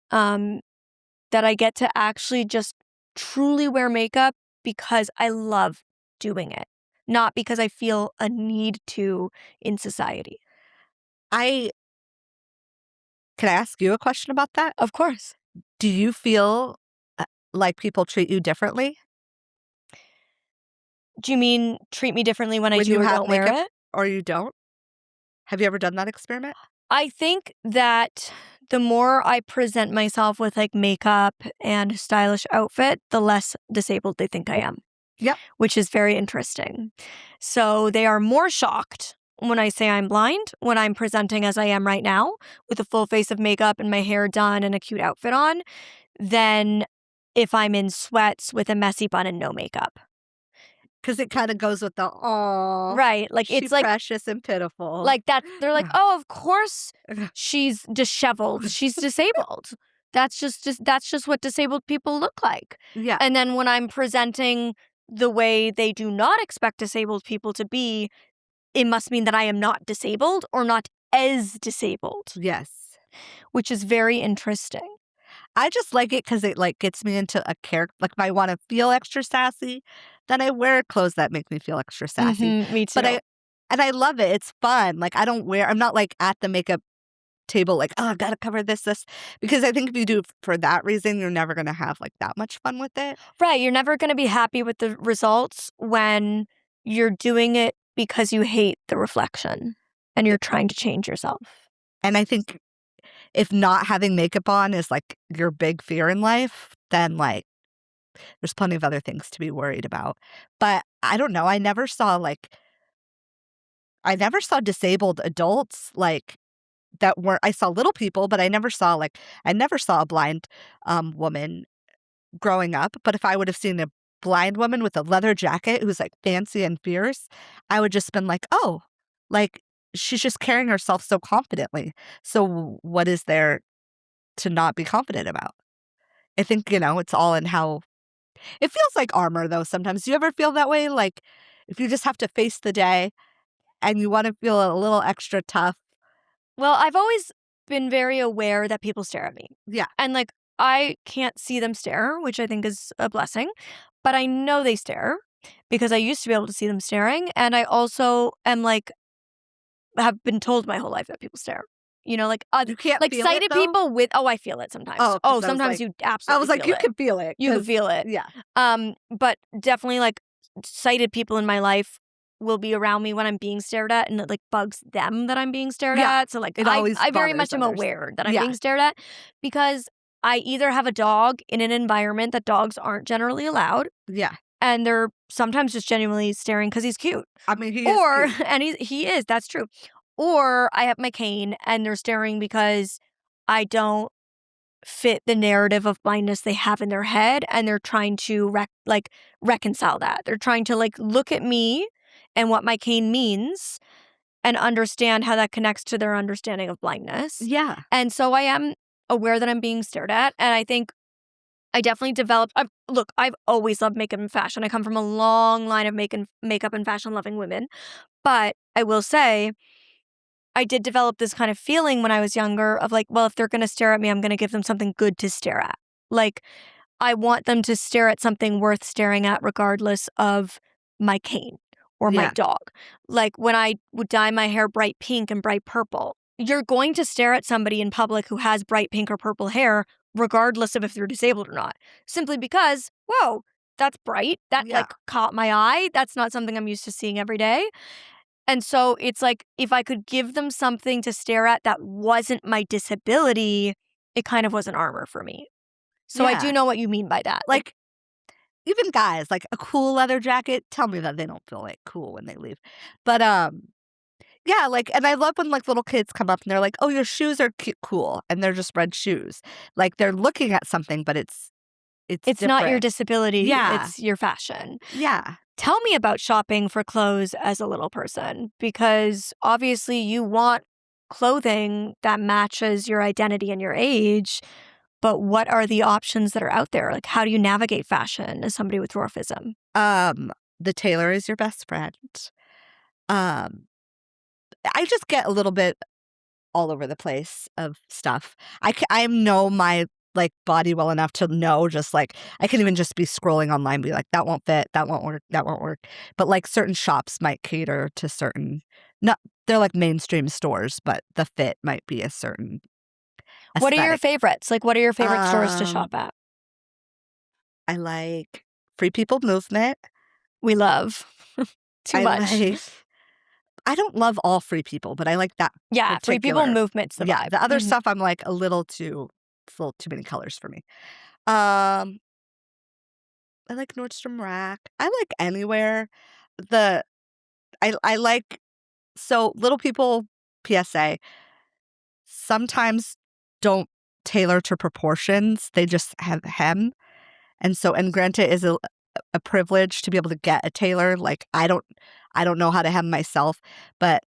that I get to actually just truly wear makeup because I love doing it, not because I feel a need to in society. Can I ask you a question about that? Of course. Do you feel like people treat you differently Do you mean treat me differently when I when do you or have don't wear makeup it? or you don't? Have you ever done that experiment? I think that the more I present myself with like makeup and a stylish outfit, the less disabled they think I am. Yep. Which is very interesting. So they are more shocked when I say I'm blind, when I'm presenting as I am right now, with a full face of makeup and my hair done and a cute outfit on, than if I'm in sweats with a messy bun and no makeup. Because it kind of goes with the, "Aw, Right. Like she's it's like precious and pitiful." like that. They're like, oh, of course she's disheveled. She's disabled. That's just what disabled people look like. Yeah. And then when I'm presenting the way they do not expect disabled people to be, it must mean that I am not disabled or not as disabled, Yes. which is very interesting. I just like it because it like gets me into a character. Like if I want to feel extra sassy, then I wear clothes that make me feel extra sassy. Me But too. I love it. It's fun. Like I'm not like at the makeup table like, oh, I gotta cover this. Because I think if you do it for that reason, you're never gonna have like that much fun with it. Right, you're never going to be happy with the results when you're doing it because you hate the reflection and you're trying to change yourself. And I think if not having makeup on is like your big fear in life, then like there's plenty of other things to be worried about. But I don't know. I never saw disabled adults like that weren't. I saw little people, but I never saw a blind woman growing up. But if I would have seen a blind woman with a leather jacket who's like fancy and fierce, I would just been like, oh, like she's just carrying herself so confidently. So what is there to not be confident about? I think, it's all in how it feels like armor though sometimes. Do you ever feel that way? Like if you just have to face the day and you want to feel a little extra tough. Well, I've always been very aware that people stare at me. Yeah. And like, I can't see them stare, which I think is a blessing, but I know they stare because I used to be able to see them staring. And I also am like, have been told my whole life that people stare. Like You can't like feel sighted it, though? people with I feel it sometimes. Oh, 'cause I was Sometimes like- you I absolutely was like, feel you it. can feel it. You can 'cause- feel it. Yeah. But definitely like sighted people in my life will be around me when I'm being stared at, and it like bugs them that I'm being stared Yeah. at. So like It always I very bothers much am others. aware that I'm Yeah. being stared at because I either have a dog in an environment that dogs aren't generally allowed, Yeah. and they're sometimes just genuinely staring because he's cute. I mean, he is Or cute. and he is, that's true. Or I have my cane and they're staring because I don't fit the narrative of blindness they have in their head, and they're trying to reconcile that. They're trying to like look at me and what my cane means and understand how that connects to their understanding of blindness. Yeah. And so I am aware that I'm being stared at, and I think I definitely developed look, I've always loved makeup and fashion. I come from a long line of makeup and fashion loving women. But I will say I did develop this kind of feeling when I was younger of like, well, if they're going to stare at me, I'm going to give them something good to stare at. Like, I want them to stare at something worth staring at regardless of my cane or my Yeah. dog. Like when I would dye my hair bright pink and bright purple, you're going to stare at somebody in public who has bright pink or purple hair regardless of if they're disabled or not. Simply because, whoa, that's bright. That Yeah. like caught my eye. That's not something I'm used to seeing every day. And so it's like, if I could give them something to stare at that wasn't my disability, it kind of was an armor for me. So I Yeah. do know what you mean by that. Like, even guys, like a cool leather jacket, tell me that they don't feel like cool when they leave. But yeah, like, and I love when like little kids come up and they're like, "Oh, your shoes are cool," and they're just red shoes. Like they're looking at something, but it's not your different. disability. Yeah. It's your fashion. Yeah. Tell me about shopping for clothes as a little person, because obviously you want clothing that matches your identity and your age. But what are the options that are out there? Like, how do you navigate fashion as somebody with dwarfism? The tailor is your best friend. Um, I just get a little bit all over the place of stuff. I know my like body well enough to know, just like I can even just be scrolling online and be like, that won't fit, that won't work, that won't work. But like certain shops might cater to certain, not they're like mainstream stores, but the fit might be a certain What are your aesthetic. favorites? Like, what are your favorite stores to shop at? I like Free People Movement. We love too much. I don't love all Free People, but I like that. Yeah, Free People particular. Movement's the Yeah, vibe. the other Mhm. stuff I'm like it's a little too many colors for me. I like Nordstrom Rack. I like anywhere. I like so Little People PSA sometimes don't tailor to proportions. They just have hem. And granted is a privilege to be able to get a tailor. Like I don't know how to hem myself, but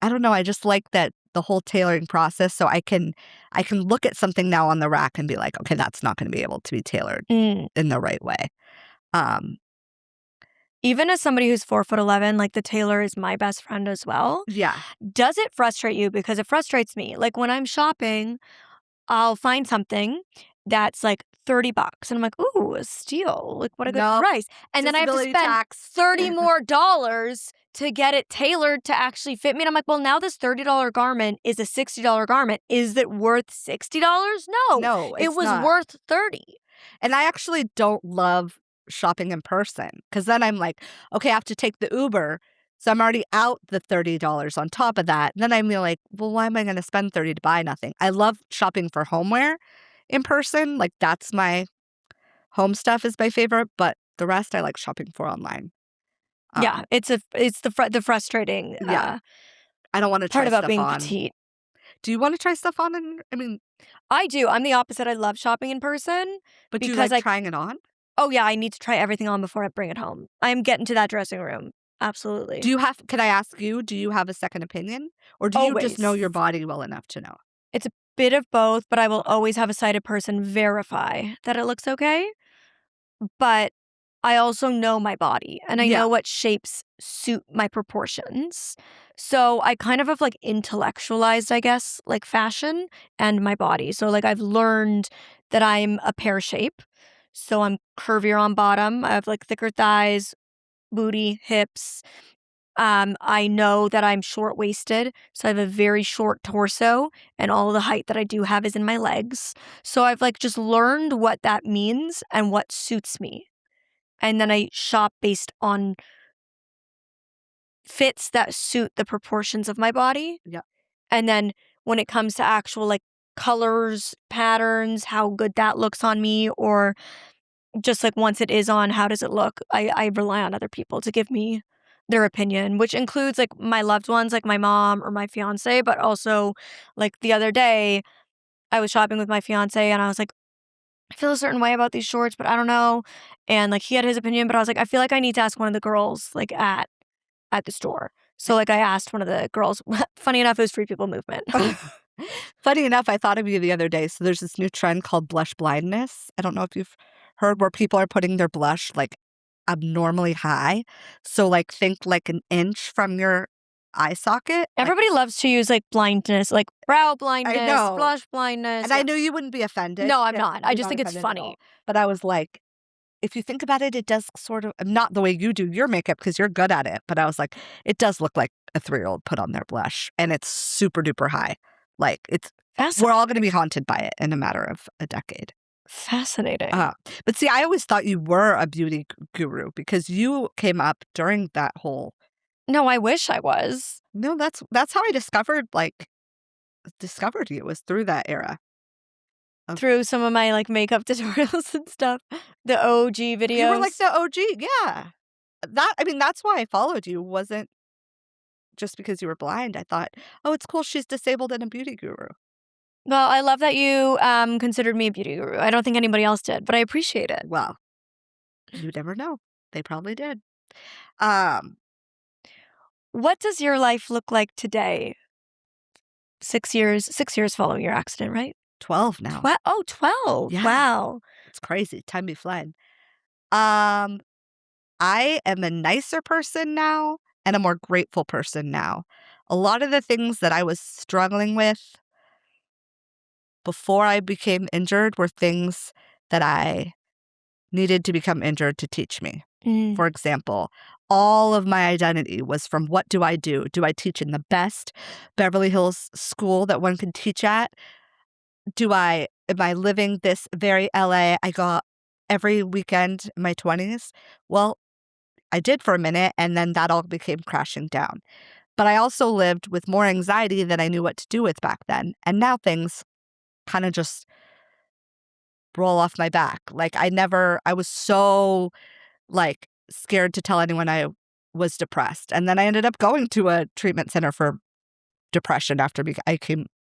I don't know. I just like that the whole tailoring process. So I can look at something now on the rack and be like, okay, that's not going to be able to be tailored Mm. in the right way. Um, Even as somebody who's 4'11", like the tailor is my best friend as well. Yeah. Does it frustrate you? Because it frustrates me. Like when I'm shopping, I'll find something that's like $30 and I'm like, ooh, a steal. Like what a good Nope. price. And then I have to Disability spend tax. $30 more to get it tailored to actually fit me. And I'm like, well, now this $30 garment is a $60 garment. Is it worth $60? No. No, It it's was not. worth 30. And I actually don't love shopping in person because then I'm like, okay, I have to take the Uber. So I'm already out the $30 on top of that. And then I'm like, well, why am I going to spend 30 to buy nothing? I love shopping for homeware in person. Like that's my home stuff is my favorite, but the rest I like shopping for online. Yeah, it's the frustrating Yeah. I don't want to part try about stuff being on. petite. Do you want to try stuff on? I mean, I do. I'm the opposite. I love shopping in person but do you because like trying it on? oh yeah, I need to try everything on before I bring it home. I'm getting to that dressing room. Absolutely. Can I ask you, do you have a second opinion? Or do you just know Always. your body well enough to know? It's a bit of both, but I will always have a sighted person verify that it looks okay. But I also know my body and I Yeah. know what shapes suit my proportions. So I kind of have like intellectualized, I guess, like fashion and my body. So like I've learned that I'm a pear shape. So I'm curvier on bottom. I have like thicker thighs, booty, hips. I know that I'm short waisted, so I have a very short torso, and all the height that I do have is in my legs. So I've like just learned what that means and what suits me. And then I shop based on fits that suit the proportions of my body. Yeah. And then when it comes to actual like colors, patterns, how good that looks on me, or just like once it is on, how does it look? I rely on other people to give me their opinion, which includes like my loved ones, like my mom or my fiance, but also like the other day I was shopping with my fiance and I was like, I feel a certain way about these shorts, but I don't know. And like he had his opinion, but I was like, I feel like I need to ask one of the girls like at the store. So like I asked one of the girls, funny enough, it was Free People Movement. Funny enough, I thought of you the other day. So there's this new trend called blush blindness. I don't know if you've heard where people are putting their blush like abnormally high. So like think like an inch from your eye socket. Everybody loves to use like blindness, like brow I blindness, know. blush blindness. And I knew you wouldn't be offended. No, I'm Yeah, not. I you're just not think it's offended at funny. all. But I was like, if you think about it, it does sort of not the way you do your makeup because you're good at it. But I was like, it does look like a 3-year-old put on their blush, and it's super duper high. Like we're all going to be haunted by it in a matter of a decade. Fascinating. But see, I always thought you were a beauty guru because you came up during that whole. No, I wish I was. No, that's how I discovered you was through that era. Through some of my like makeup tutorials and stuff. The OG videos. You were like the OG, yeah. That's why I followed you. Wasn't just because you were blind. I thought, oh, it's cool. She's disabled and a beauty guru. Well, I love that you considered me a beauty guru. I don't think anybody else did, but I appreciate it. Well, you never know. They probably did. Um, What does your life look like today? 6 years following your accident, right? 12 now. 12. Yeah. Wow. It's crazy. Time be flying. I am a nicer person now and a more grateful person now. A lot of the things that I was struggling with before I became injured were things that I needed to become injured to teach me. For example, all of my identity was from what do I do? Do I teach in the best Beverly Hills school that one can teach at? Am I living this very LA? I got every weekend in my 20s. Well, I did for a minute, and then that all became crashing down. But I also lived with more anxiety than I knew what to do with back then. And now things kind of just roll off my back. Like I was so like scared to tell anyone I was depressed. And then I ended up going to a treatment center for depression after I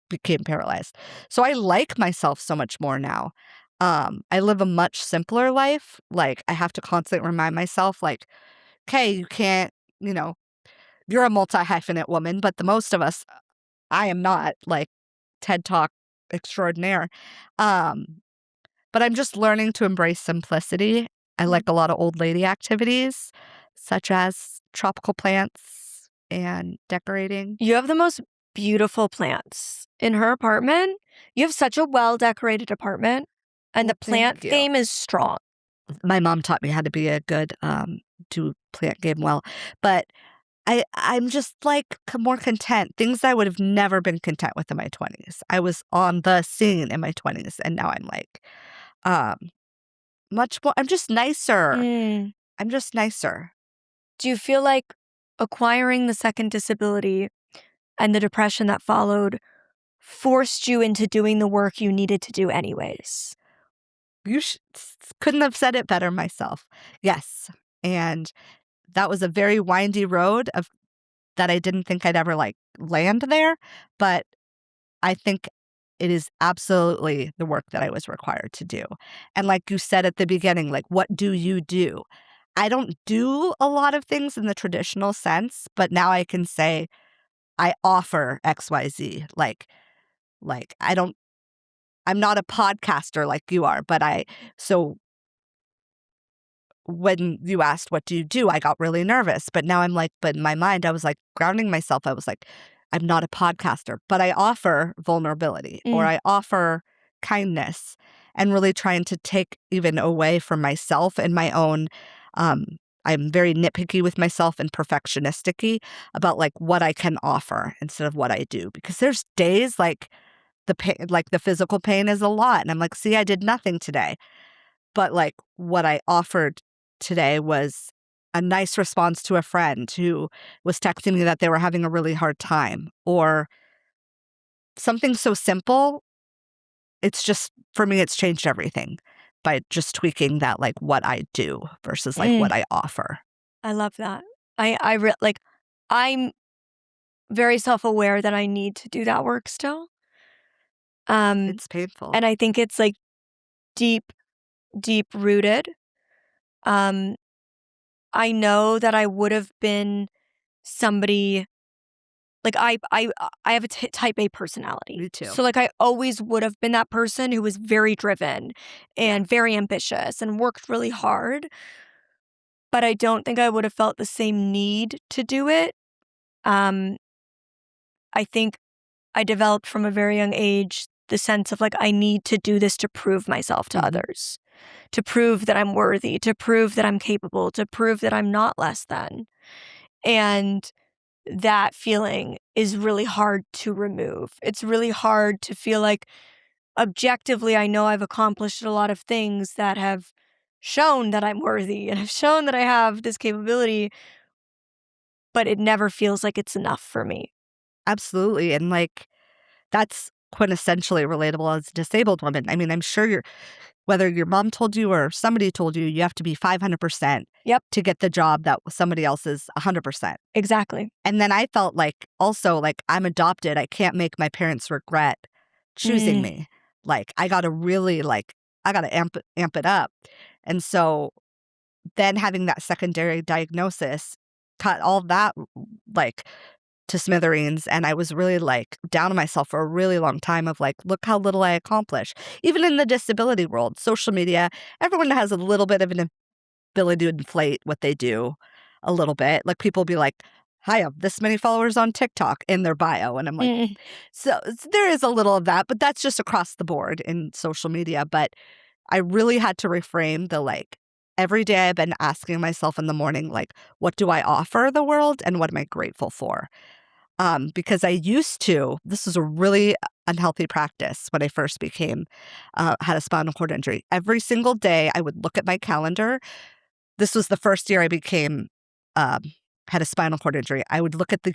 became paralyzed. So I like myself so much more now. I live a much simpler life. Like I have to constantly remind myself like, okay, you can't, you're a multi-hyphenate woman, but the most of us, I am not like TED Talk extraordinaire. But I'm just learning to embrace simplicity. I like a lot of old lady activities. such as tropical plants and decorating. You have the most beautiful plants in her apartment. You have such a well-decorated apartment, and Well, the plant thank you. game is strong. My mom taught me how to be a good do plant game well, but I'm just like more content. Things I would have never been content with in my 20s. I was on the scene in my 20s, and now I'm like um much more. I'm just nicer. Mm. I'm just nicer. Do you feel like acquiring the second disability and the depression that followed forced you into doing the work you needed to do anyways? You couldn't have said it better myself. Yes, and that was a very windy road of that I didn't think I'd ever like land there, but I think it is absolutely the work that I was required to do. And like you said at the beginning, like, what do you do? I don't do a lot of things in the traditional sense, but now I can say I offer XYZ. Like I'm not a podcaster like you are, but so when you asked, what do you do? I got really nervous, but now I'm like, but in my mind, I was like grounding myself. I was like, I'm not a podcaster, but I offer vulnerability or Mm. I offer kindness and really trying to take even away from myself and my own. Um, I'm very nitpicky with myself and perfectionistic about like what I can offer instead of what I do, because there's days like the pain, like the physical pain is a lot. And I'm like, see, I did nothing today. But, like, what I offered today was a nice response to a friend who was texting me that they were having a really hard time, or something so simple. It's just for me, it's changed everything by just tweaking that, like, what I do versus, like, what Mm. I offer. I love that. Like, I'm very self-aware that I need to do that work still. It's painful. And I think it's, like, deep, deep rooted. Um, I know that I would have been somebody like, I have a type A personality. Me too. So, like, I always would have been that person who was very driven Yeah. and very ambitious and worked really hard, but I don't think I would have felt the same need to do it. Um, I think I developed from a very young age the sense of, like, I need to do this to prove myself to Mhm. others, to prove that I'm worthy, to prove that I'm capable, to prove that I'm not less than. And that feeling is really hard to remove. It's really hard to feel like objectively, I know I've accomplished a lot of things that have shown that I'm worthy and have shown that I have this capability, but it never feels like it's enough for me. Absolutely, and, like, that's quintessentially relatable as a disabled woman. I mean, I'm sure whether your mom told you or somebody told you, you have to be 500% Yep, to get the job that somebody else is 100%. exactly. And then I felt like also like I'm adopted. I can't make my parents regret choosing Mm, me. Like I got to really like I got to amp it up. And so then having that secondary diagnosis cut all that like to smithereens, and I was really like down on myself for a really long time of like, look how little I accomplish. Even in the disability world, social media, everyone has a little bit of an ability to inflate what they do a little bit. Like people be like, I have this many followers on TikTok in their bio. And I'm like, mm, so there is a little of that, but that's just across the board in social media. But I really had to reframe the like, every day I've been asking myself in the morning, like, what do I offer the world and what am I grateful for? Because I used to, this was a really unhealthy practice when I first had a spinal cord injury. Every single day I would look at my calendar. This was the first year I um, had a spinal cord injury. I would look at the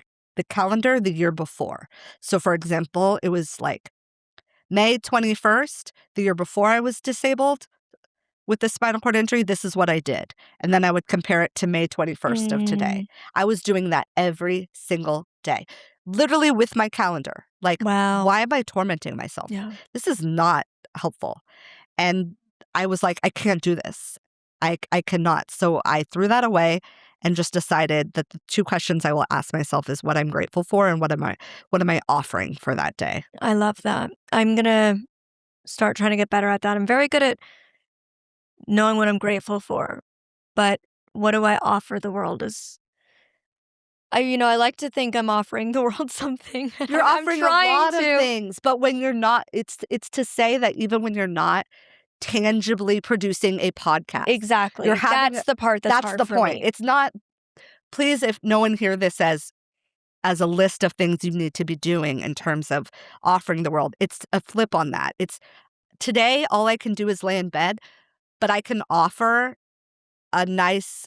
calendar the year before. So, for example, it was like May 21st, the year before I was disabled with the spinal cord injury, this is what I did. And then I would compare it to May 21st of today. mm. I was doing that every single day, literally with my calendar. Like, Wow. why am I tormenting myself? Yeah. This is not helpful. And I was like, I can't do this. I cannot. So I threw that away and just decided that the two questions I will ask myself is what I'm grateful for and what am I offering for that day? I love that. I'm gonna start trying to get better at that. I'm very good at knowing what I'm grateful for, but what do I offer the world is I like to think I'm offering the world something. You're I'm offering a trying lot of to. things, but when you're not, it's to say that even when you're not tangibly producing a podcast, you're Exactly. having That's the part that's that's hard the for point. me. It's not, please, if no one hear this as a list of things you need to be doing in terms of offering the world, it's a flip on that. It's today all I can do is lay in bed, but I can offer a nice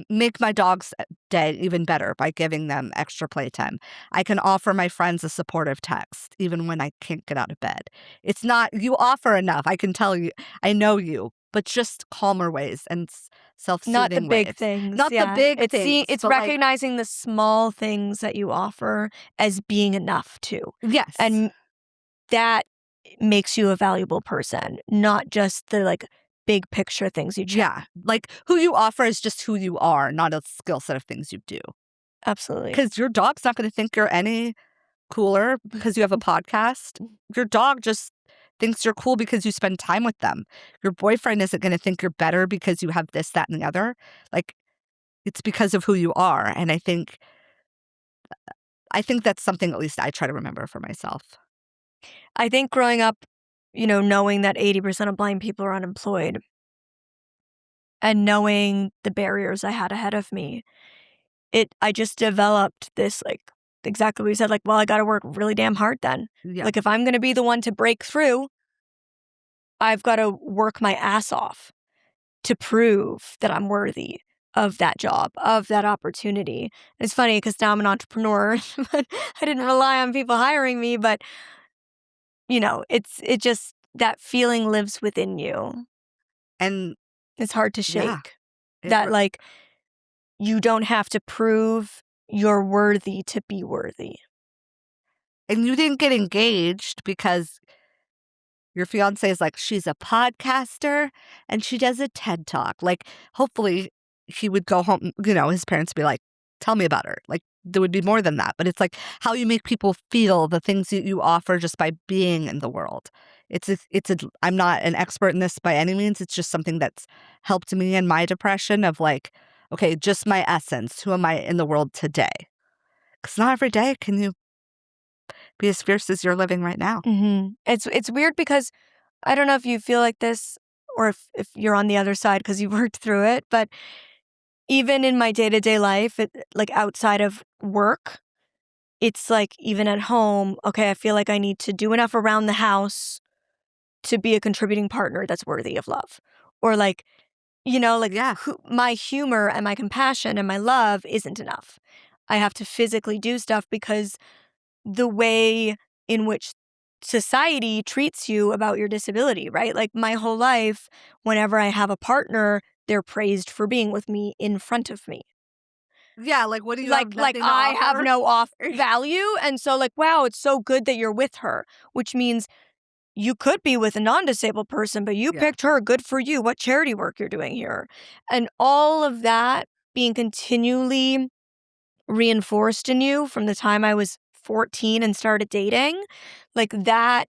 make my dog's day even better by giving them extra playtime. I can offer my friends a supportive text even when I can't get out of bed. It's not you offer enough. I can tell you, I know you, but just calmer ways and Not the self-soothing ways. big things, Not the yeah. big things, It's but like recognizing the small things that you offer as being enough too. yes. And that makes you a valuable person, not just the like big picture things you check. Yeah, like who you offer is just who you are, not a skill set of things you do. Absolutely. Because your dog's not going to think you're any cooler because you have a podcast. Your dog just thinks you're cool because you spend time with them. Your boyfriend isn't going to think you're better because you have this, that, and the other. Like, it's because of who you are. And I think that's something at least I try to remember for myself. I think growing up, knowing that 80% of blind people are unemployed and knowing the barriers I had ahead of me, I just developed this, like, exactly what you said, like, well, I got to work really damn hard then. Yeah. Like, if I'm going to be the one to break through, I've got to work my ass off to prove that I'm worthy of that job, of that opportunity. And it's funny because now I'm an entrepreneur, but I didn't rely on people hiring me, but it just, that feeling lives within you. And It's hard to yeah, shake. That, like, you don't have to prove you're worthy to be worthy. and you didn't get engaged because your fiance is like, she's a podcaster and she does a TED Talk. Like, hopefully he would go home, his parents would be like, tell me about her. Like, there would be more than that. But it's like how you make people feel, the things that you offer just by being in the world. I'm not an expert in this by any means. It's just something that's helped me in my depression of like, okay, just my essence. Who am I in the world today? Because not every day can you be as fierce as you're living right now. Mm-hmm. It's weird because I don't know if you feel like this or if you're on the other side because you've worked through it, but even in my day-to-day life, like outside of work, it's like even at home, okay, I feel like I need to do enough around the house to be a contributing partner that's worthy of love. Or like, Yeah. my humor and my compassion and my love isn't enough. I have to physically do stuff because the way in which society treats you about your disability, right? Like my whole life, whenever I have a partner, they're praised for being with me in front of me. Yeah, like, what do you Like have nothing to I have offer? no off value. And so like, wow, it's so good that you're with her, which means you could be with a non-disabled person, but you Yeah. picked her. Good for you. What charity work you're doing here. And all of that being continually reinforced in you from the time I was 14 and started dating, like that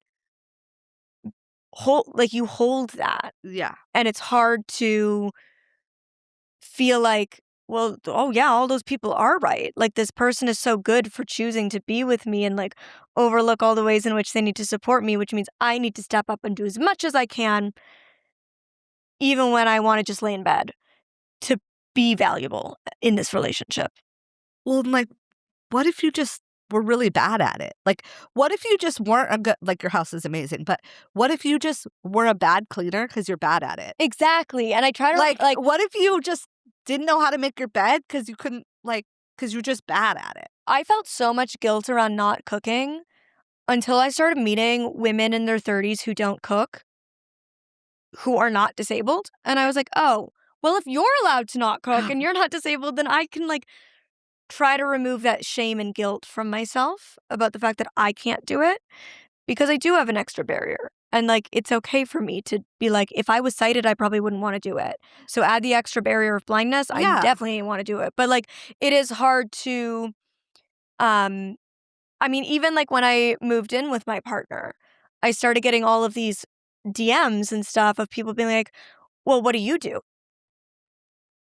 you hold that. Yeah. And it's hard to feel like, well, oh yeah, all those people are right. Like this person is so good for choosing to be with me and like overlook all the ways in which they need to support me, which means I need to step up and do as much as I can, even when I want to just lay in bed, to be valuable in this relationship. Well, like, what if you just were really bad at it? Like, what if you just weren't a good, like, your house is amazing, but what if you just were a bad cleaner because you're bad at it? Exactly. And I try to Like, what if you just didn't know how to make your bed because you couldn't, like, because you're just bad at it? I felt so much guilt around not cooking until I started meeting women in their 30s who don't cook, who are not disabled. And I was like, oh, well, if you're allowed to not cook and you're not disabled, then I can like try to remove that shame and guilt from myself about the fact that I can't do it because I do have an extra barrier. And like, it's okay for me to be like, if I was sighted, I probably wouldn't want to do it. So add the extra barrier of blindness, I Yeah. definitely want to do it. But like, it is hard to, I mean, even like when I moved in with my partner, I started getting all of these DMs and stuff of people being like, well, what do you do?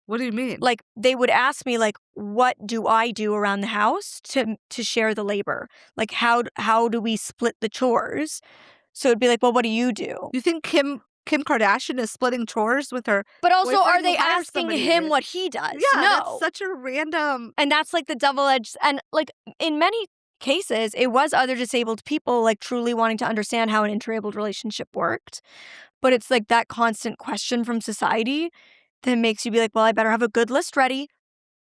What do you mean? Like, they would ask me, like, what do I do around the house to share the labor? Like, how do we split the chores? So it'd be like, well, what do you do? You think Kim Kardashian is splitting chores with her But also, boyfriend? are they You hire asking somebody. him what he does? Yeah, that's No. such a random. And that's like the double-edged, and like in many cases, it was other disabled people like truly wanting to understand how an interabled relationship worked. But it's like that constant question from society that makes you be like, well, I better have a good list ready.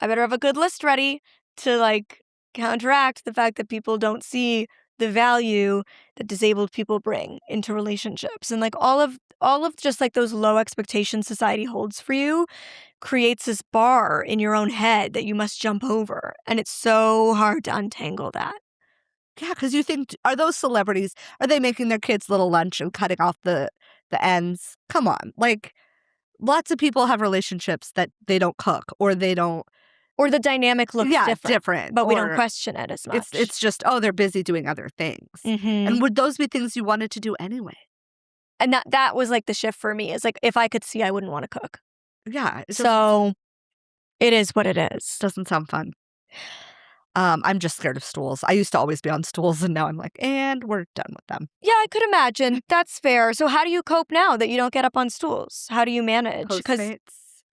I better have a good list ready to like counteract the fact that people don't see the value that disabled people bring into relationships. And like all of just like those low expectations society holds for you creates this bar in your own head that you must jump over. And it's so hard to untangle that. Yeah, because you think, are those celebrities, are they making their kids little lunch and cutting off the ends? Come on. Like, lots of people have relationships that they don't cook or they don't. Or the dynamic looks different. but we don't Or question it as much. it's just, oh, they're busy doing other things. And would those be things you wanted to do anyway? And that was like the shift for me. Is like, if I could see, I wouldn't want to cook. Yeah. So it is what it is. Doesn't sound fun. I'm just scared of stools. I used to always be on stools, and now I'm like, and we're done with them. Yeah, I could imagine. That's fair. So how do you cope now that you don't get up on stools? How do you manage?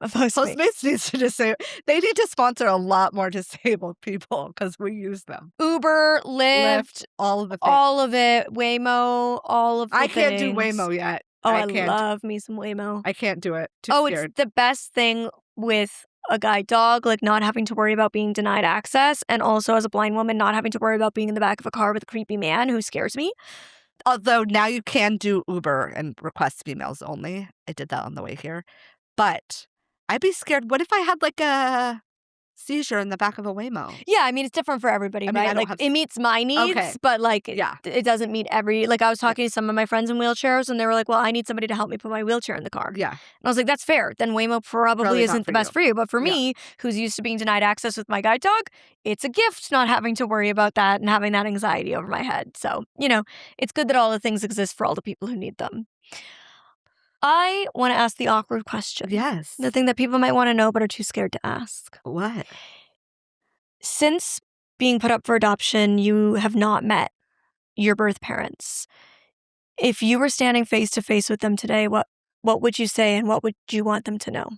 Postmates needs to they need to sponsor a lot more disabled people because we use them. Uber, Lyft, all of the things. All of it, Waymo, all of the I can't things. do Waymo yet. Oh, I love me some Waymo. I can't do it. Too scared. It's the best thing with a guide dog, like not having to worry about being denied access, and also as a blind woman, not having to worry about being in the back of a car with a creepy man who scares me. Although now you can do Uber and request females only. I did that on the way here. But I'd be scared. What if I had like a seizure in the back of a Waymo? Yeah, I mean, it's different for everybody, right? Like, it meets my needs, but like, it doesn't meet every. Like, I was talking to some of my friends in wheelchairs, and they were like, well, I need somebody to help me put my wheelchair in the car. Yeah. And I was like, that's fair. Then Waymo probably isn't the best for you. But for me, who's used to being denied access with my guide dog, it's a gift not having to worry about that and having that anxiety over my head. So, it's good that all the things exist for all the people who need them. I want to ask the awkward question. Yes. The thing that people might want to know but are too scared to ask. What? Since being put up for adoption, you have not met your birth parents. If you were standing face to face with them today, what would you say and what would you want them to know?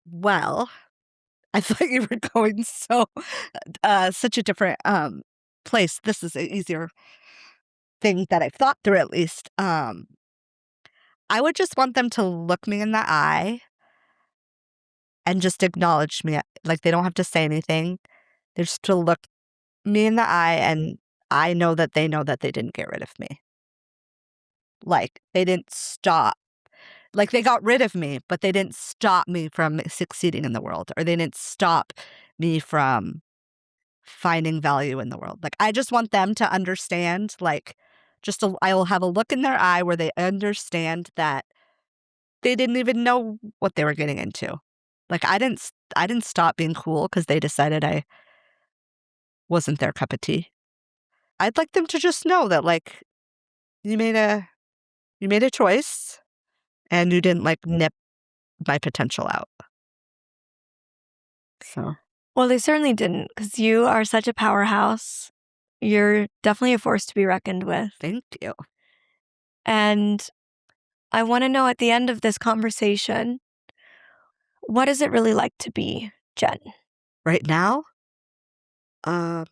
Well, I thought you were going such a different place. This is an easier thing that I've thought through, at least. I would just want them to look me in the eye and just acknowledge me. Like, they don't have to say anything. They're just to look me in the eye, and I know that they didn't get rid of me. Like, they didn't stop. Like, they got rid of me, but they didn't stop me from succeeding in the world, or they didn't stop me from finding value in the world. Like, I just want them to understand, like, I will have a look in their eye where they understand that they didn't even know what they were getting into. Like, I didn't stop being cool because they decided I wasn't their cup of tea. I'd like them to just know that, like, you made a choice and you didn't like nip my potential out. So, well, they certainly didn't, because you are such a powerhouse. You're definitely a force to be reckoned with. Thank you. And I want to know, at the end of this conversation, what is it really like to be Jen? Right now? I'm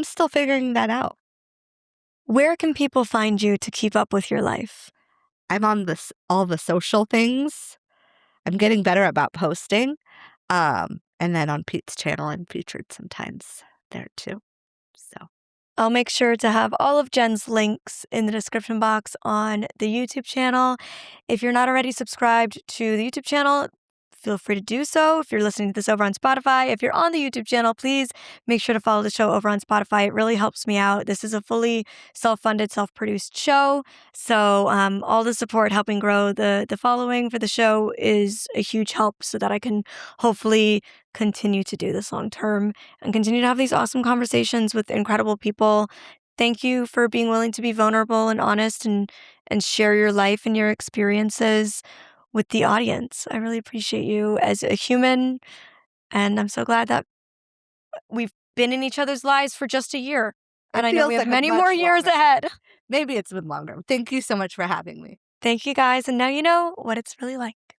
still figuring that out. Where can people find you to keep up with your life? I'm on all the social things. I'm getting better about posting. And then on Pete's channel, I'm featured sometimes there too. So I'll make sure to have all of Jen's links in the description box on the YouTube channel. If you're not already subscribed to the YouTube channel, feel free to do so. If you're listening to this over on Spotify, if you're on the YouTube channel, please make sure to follow the show over on Spotify. It really helps me out. This is a fully self-funded, self-produced show. So all the support helping grow the following for the show is a huge help so that I can hopefully continue to do this long term and continue to have these awesome conversations with incredible people. Thank you for being willing to be vulnerable and honest and share your life and your experiences with the audience. I really appreciate you as a human, and I'm so glad that we've been in each other's lives for just a year. And I know we have many more years ahead. Maybe it's been longer. Thank you so much for having me. Thank you guys, and now you know what it's really like.